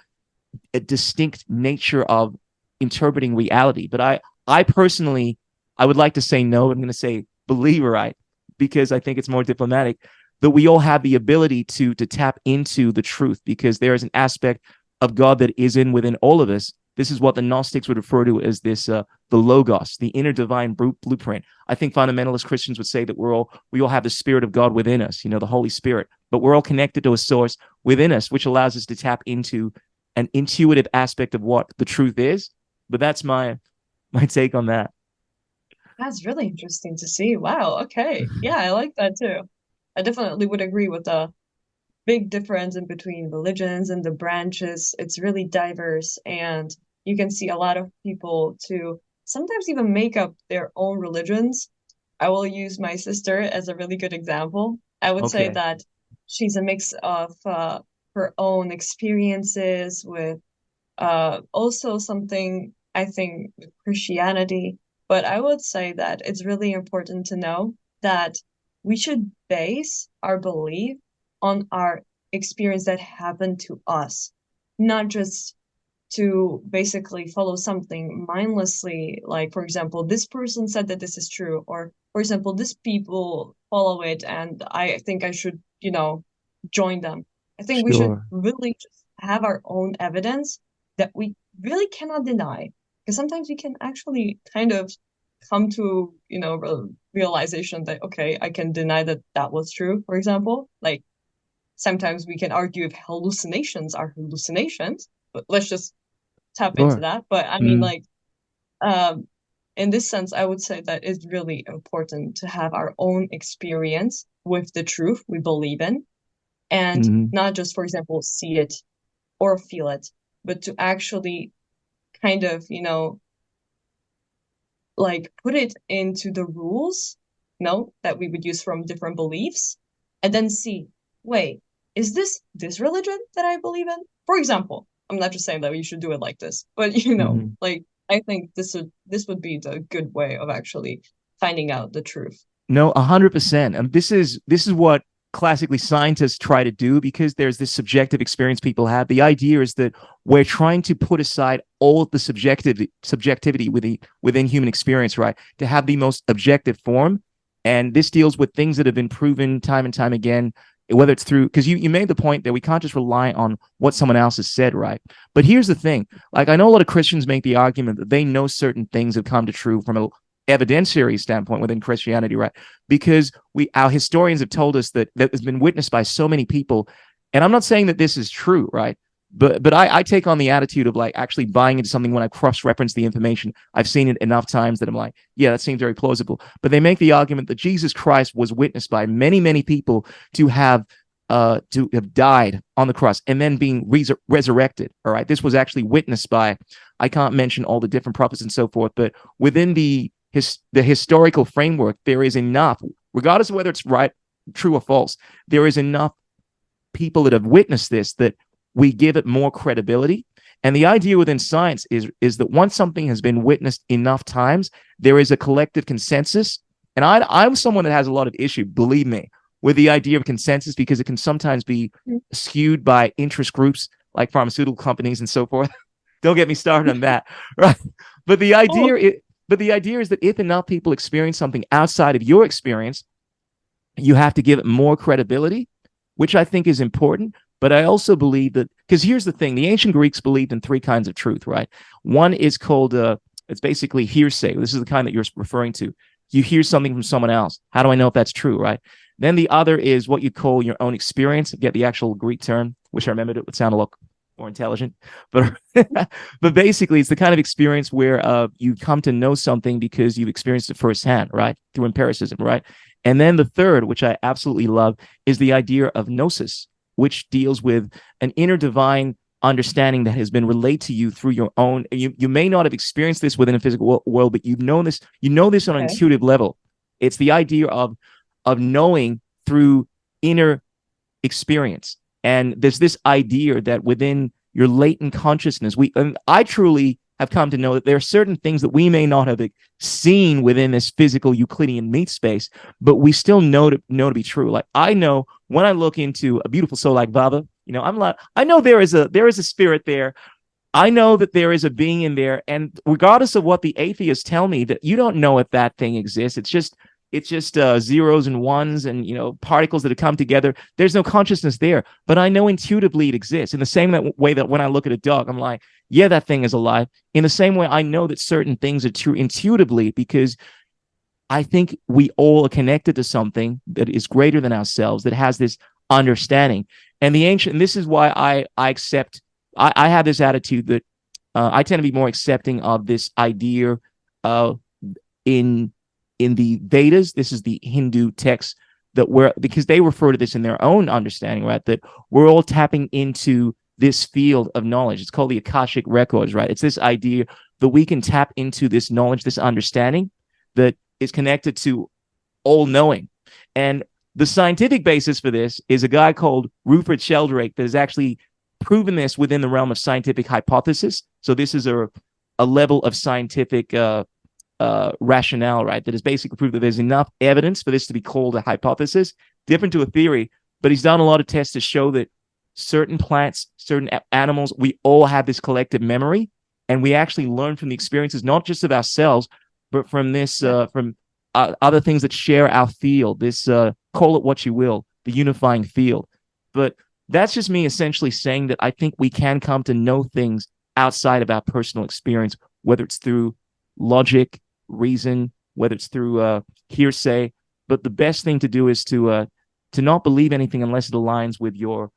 distinct nature of interpreting reality. But I personally, I would like to say no. I'm going to say believer, right? Because I think it's more diplomatic, that we all have the ability to tap into the truth, because there is an aspect of God that is within all of us. This is what the Gnostics would refer to as this, the Logos, the inner divine blueprint. I think fundamentalist Christians would say that we all have the Spirit of God within us, the Holy Spirit, but we're all connected to a source within us, which allows us to tap into an intuitive aspect of what the truth is. But that's my take on that. That's really interesting to see. Wow, okay. Yeah, I like that too. I definitely would agree with the big difference in between religions and the branches. It's really diverse, and you can see a lot of people to sometimes even make up their own religions. I will use my sister as a really good example. I would say Okay, that she's a mix of her own experiences with also something, I think, with Christianity. But I would say that it's really important to know that we should base our belief on our experience that happened to us, not just to basically follow something mindlessly. Like, for example, this person said that this is true, or for example, this people follow it, and I think I should, join them. I think we should sure. really just have our own evidence that we really cannot deny, because sometimes we can actually kind of come to, realization that, okay, I can deny that that was true, for example. Like, sometimes we can argue if hallucinations are hallucinations, but let's just tap into Sure. that. But I mean, Mm-hmm. like, um, in this sense, I would say that it's really important to have our own experience with the truth we believe in, and Mm-hmm. not just, for example, see it or feel it, but to actually kind of, like put it into the rules, that we would use from different beliefs, and then see, wait, is this religion that I believe in? For example, I'm not just saying that you should do it like this, but Mm-hmm. like I think this would be the good way of actually finding out the truth. No, 100%. And this is what classically scientists try to do, because there's this subjective experience people have. The idea is that we're trying to put aside all of the subjectivity within human experience, right? To have the most objective form. And this deals with things that have been proven time and time again, whether it's through, because you made the point that we can't just rely on what someone else has said, right? But here's the thing. Like, I know a lot of Christians make the argument that they know certain things have come to true from a evidentiary standpoint within Christianity, right? Because our historians have told us that has been witnessed by so many people. And I'm not saying that this is true, right? But I take on the attitude of like actually buying into something when I cross-reference the information. I've seen it enough times that I'm like, yeah, that seems very plausible. But they make the argument that Jesus Christ was witnessed by many, many people to have died on the cross and then being resurrected. All right. This was actually witnessed by, I can't mention all the different prophets and so forth, but within the historical framework, there is enough, regardless of whether it's right, true or false, there is enough people that have witnessed this that we give it more credibility. And the idea within science is that once something has been witnessed enough times, there is a collective consensus. And I'm someone that has a lot of issue, believe me, with the idea of consensus because it can sometimes be skewed by interest groups like pharmaceutical companies and so forth. Don't get me started on that, right? But the Oh, idea is, but the idea is that if enough people experience something outside of your experience, you have to give it more credibility, which I think is important. But I also believe that, because here's the thing, the ancient Greeks believed in three kinds of truth, right? One is called, it's basically hearsay. This is the kind that you're referring to. You hear something from someone else. How do I know if that's true, right? Then the other is what you call your own experience. Get the actual Greek term, which I remembered it would sound a lot more intelligent. But but basically, it's the kind of experience where you come to know something because you've experienced it firsthand, right? Through empiricism, right? And then the third, which I absolutely love, is the idea of Gnosis, which deals with an inner divine understanding that has been relayed to you through your own. You may not have experienced this within a physical world, but you know this on an okay. intuitive level. It's the idea of knowing through inner experience. And there's this idea that within your latent consciousness, and I truly have come to know that there are certain things that we may not have seen within this physical Euclidean meat space, but we still know to be true. Like I know when I look into a beautiful soul like Baba, I'm like, I know there is a spirit there. I know that there is a being in there, and regardless of what the atheists tell me, that you don't know if that thing exists. It's just zeros and ones and particles that have come together. There's no consciousness there, but I know intuitively it exists. In the same way that when I look at a dog, I'm like, yeah, that thing is alive. In the same way, I know that certain things are true intuitively because I think we all are connected to something that is greater than ourselves, that has this understanding. And this is why I accept. I have this attitude that I tend to be more accepting of this idea in the Vedas. This is the Hindu text because they refer to this in their own understanding, right? That we're all tapping into this field of knowledge. It's called the Akashic records, right? It's this idea that we can tap into this knowledge, this understanding that is connected to all knowing. And the scientific basis for this is a guy called Rupert Sheldrake that has actually proven this within the realm of scientific hypothesis. So this is a level of scientific rationale, right? That is basically proof that there's enough evidence for this to be called a hypothesis, different to a theory. But he's done a lot of tests to show that certain plants, certain animals, we all have this collective memory, and we actually learn from the experiences, not just of ourselves, but from this, from other things that share our field. This, call it what you will, the unifying field. But that's just me essentially saying that I think we can come to know things outside of our personal experience, whether it's through logic, reason, whether it's through hearsay. But the best thing to do is to not believe anything unless it aligns with your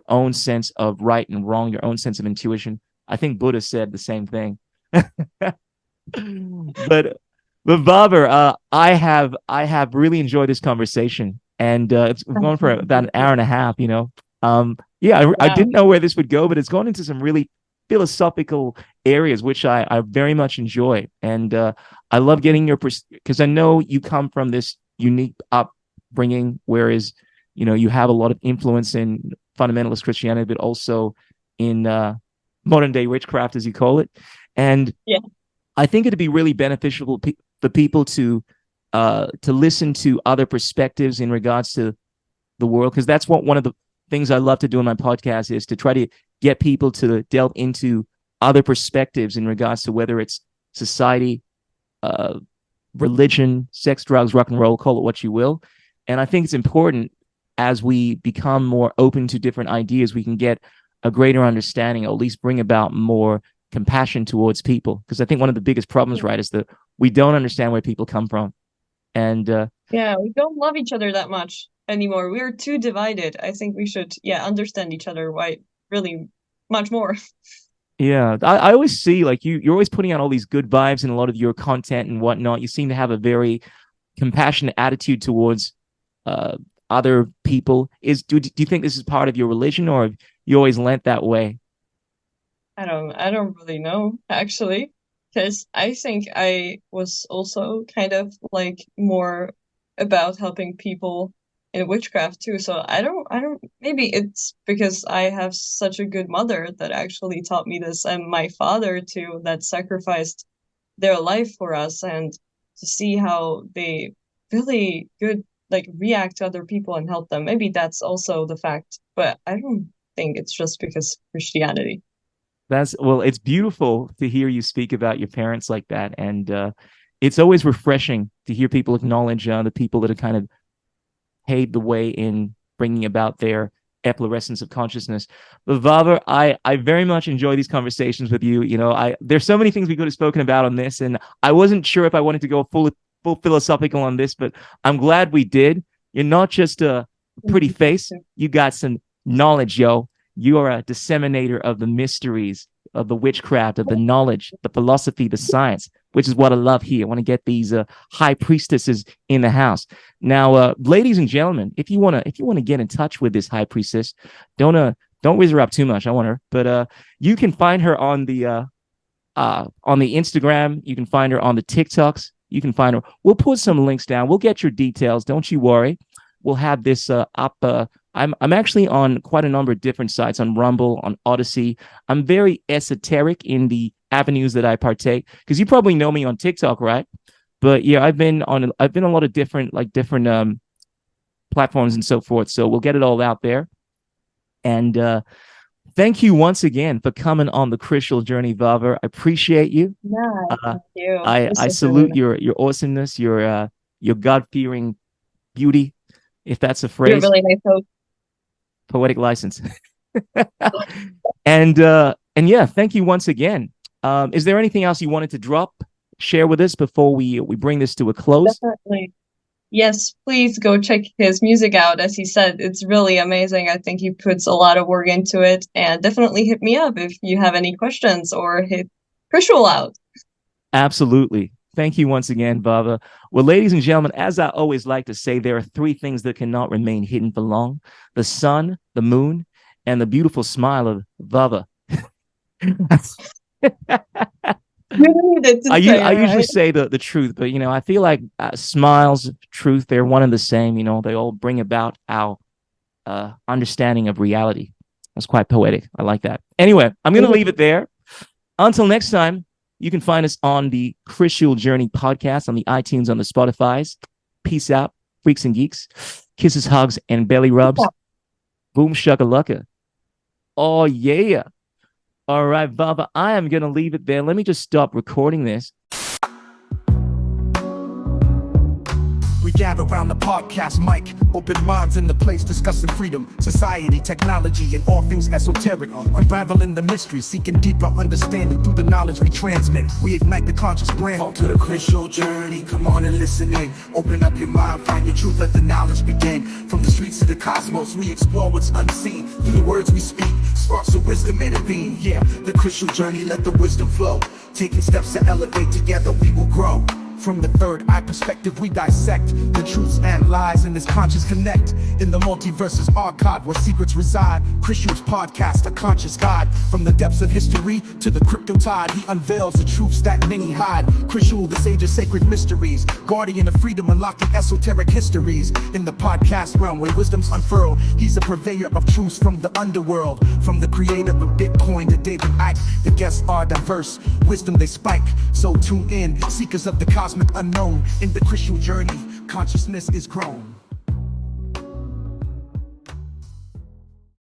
own sense of right and wrong, your own sense of intuition. I think Buddha said the same thing. but Babar, I have really enjoyed this conversation, and it's gone for about an hour and a half. Yeah, I Wow. didn't know where this would go, but it's gone into some really philosophical areas, which I very much enjoy. And I love getting your because I know you come from this unique upbringing, whereas you have a lot of influence in fundamentalist Christianity, but also in modern day witchcraft, as you call it. And Yeah. I think it'd be really beneficial for people to listen to other perspectives in regards to the world, because that's what one of the things I love to do in my podcast is to try to get people to delve into other perspectives in regards to whether it's society, uh, religion, sex, drugs, rock and roll, call it what you will. And I think it's important as we become more open to different ideas, we can get a greater understanding, or at least bring about more compassion towards people. Because I think one of the biggest problems, right, is that we don't understand where people come from. And Yeah, we don't love each other that much anymore. We're too divided. I think we should, yeah, understand each other really much more. yeah, I always see like you're always putting out all these good vibes in a lot of your content and whatnot. You seem to have a very compassionate attitude towards uh, other people. Do you think this is part of your religion, or have you always lent that way? I don't really know actually, because I think I was also kind of like more about helping people in witchcraft too. So I don't maybe it's because I have such a good mother that actually taught me this, and my father too, that sacrificed their life for us, and to see how they really good like react to other people and help them. Maybe that's also the fact, but I don't think it's just because Christianity. Well, it's beautiful to hear you speak about your parents like that. And it's always refreshing to hear people acknowledge the people that have kind of paved the way in bringing about their efflorescence of consciousness. But Vava, I very much enjoy these conversations with you. You know, there's so many things we could have spoken about on this, and I wasn't sure if I wanted to go full philosophical on this, but I'm glad we did. You're not just a pretty face; you got some knowledge, yo. You are a disseminator of the mysteries of the witchcraft, of the knowledge, the philosophy, the science, which is what I love here. I want to get these high priestesses in the house. Now, ladies and gentlemen, if you want to get in touch with this high priestess, don't whiz her up too much. I want her, but you can find her on the Instagram. You can find her on the TikToks. You can find her. We'll put some links down. We'll get your details. Don't you worry. We'll have this up. I'm actually on quite a number of different sites, on Rumble, on Odyssey. I'm very esoteric in the avenues that I partake, because you probably know me on TikTok, right? But yeah, I've been on a lot of different platforms and so forth. So we'll get it all out there. And thank you once again for coming on the Krishool Journey, Vava. I appreciate you. Yeah, thank you. I salute your awesomeness, your God-fearing beauty, if that's a phrase. You're really nice host. Poetic license. And yeah, thank you once again. Is there anything else you wanted to share with us before we bring this to a close? Definitely. Yes, please go check his music out. As he said, it's really amazing. I think he puts a lot of work into it, and definitely hit me up if you have any questions, or hit Krishool out. Absolutely. Thank you once again, Vava. Well, ladies and gentlemen, as I always like to say, there are three things that cannot remain hidden for long: the sun, the moon, and the beautiful smile of Vava. I usually say the truth, but I feel like smiles, truth, they're one and the same. They all bring about our understanding of reality. That's quite poetic. I like that. Anyway, I'm going to leave it there. Until next time, you can find us on the Krishool Journey podcast, on the iTunes, on the Spotify's. Peace out, freaks and geeks. Kisses, hugs, and belly rubs. Boom shakalaka. Oh, yeah. All right, Vava, I am going to leave it there. Let me just stop recording this. We gather around the podcast mic, open minds in the place, discussing freedom, society, technology, and all things esoteric. Unraveling the mystery, seeking deeper understanding through the knowledge we transmit. We ignite the conscious brand. Fall to the Krishool Journey, come on and listen in. Open up your mind, find your truth, let the knowledge begin. From the streets to the cosmos, we explore what's unseen. Through the words we speak, sparks of wisdom intervene. Yeah, the Krishool Journey, let the wisdom flow. Taking steps to elevate, together we will grow. From the third eye perspective, we dissect the truths and lies in this conscious connect. In the multiverses archive where secrets reside, Krishool's podcast, a conscious guide. From the depths of history to the crypto tide, he unveils the truths that many hide. Krishool, the sage of sacred mysteries, guardian of freedom, unlocking esoteric histories. In the podcast realm where wisdom's unfurled, he's a purveyor of truths from the underworld. From the creator of Bitcoin to David Icke, the guests are diverse, wisdom they spike. So tune in, seekers of the cosmic unknown. In the Krishool Journey, consciousness is grown.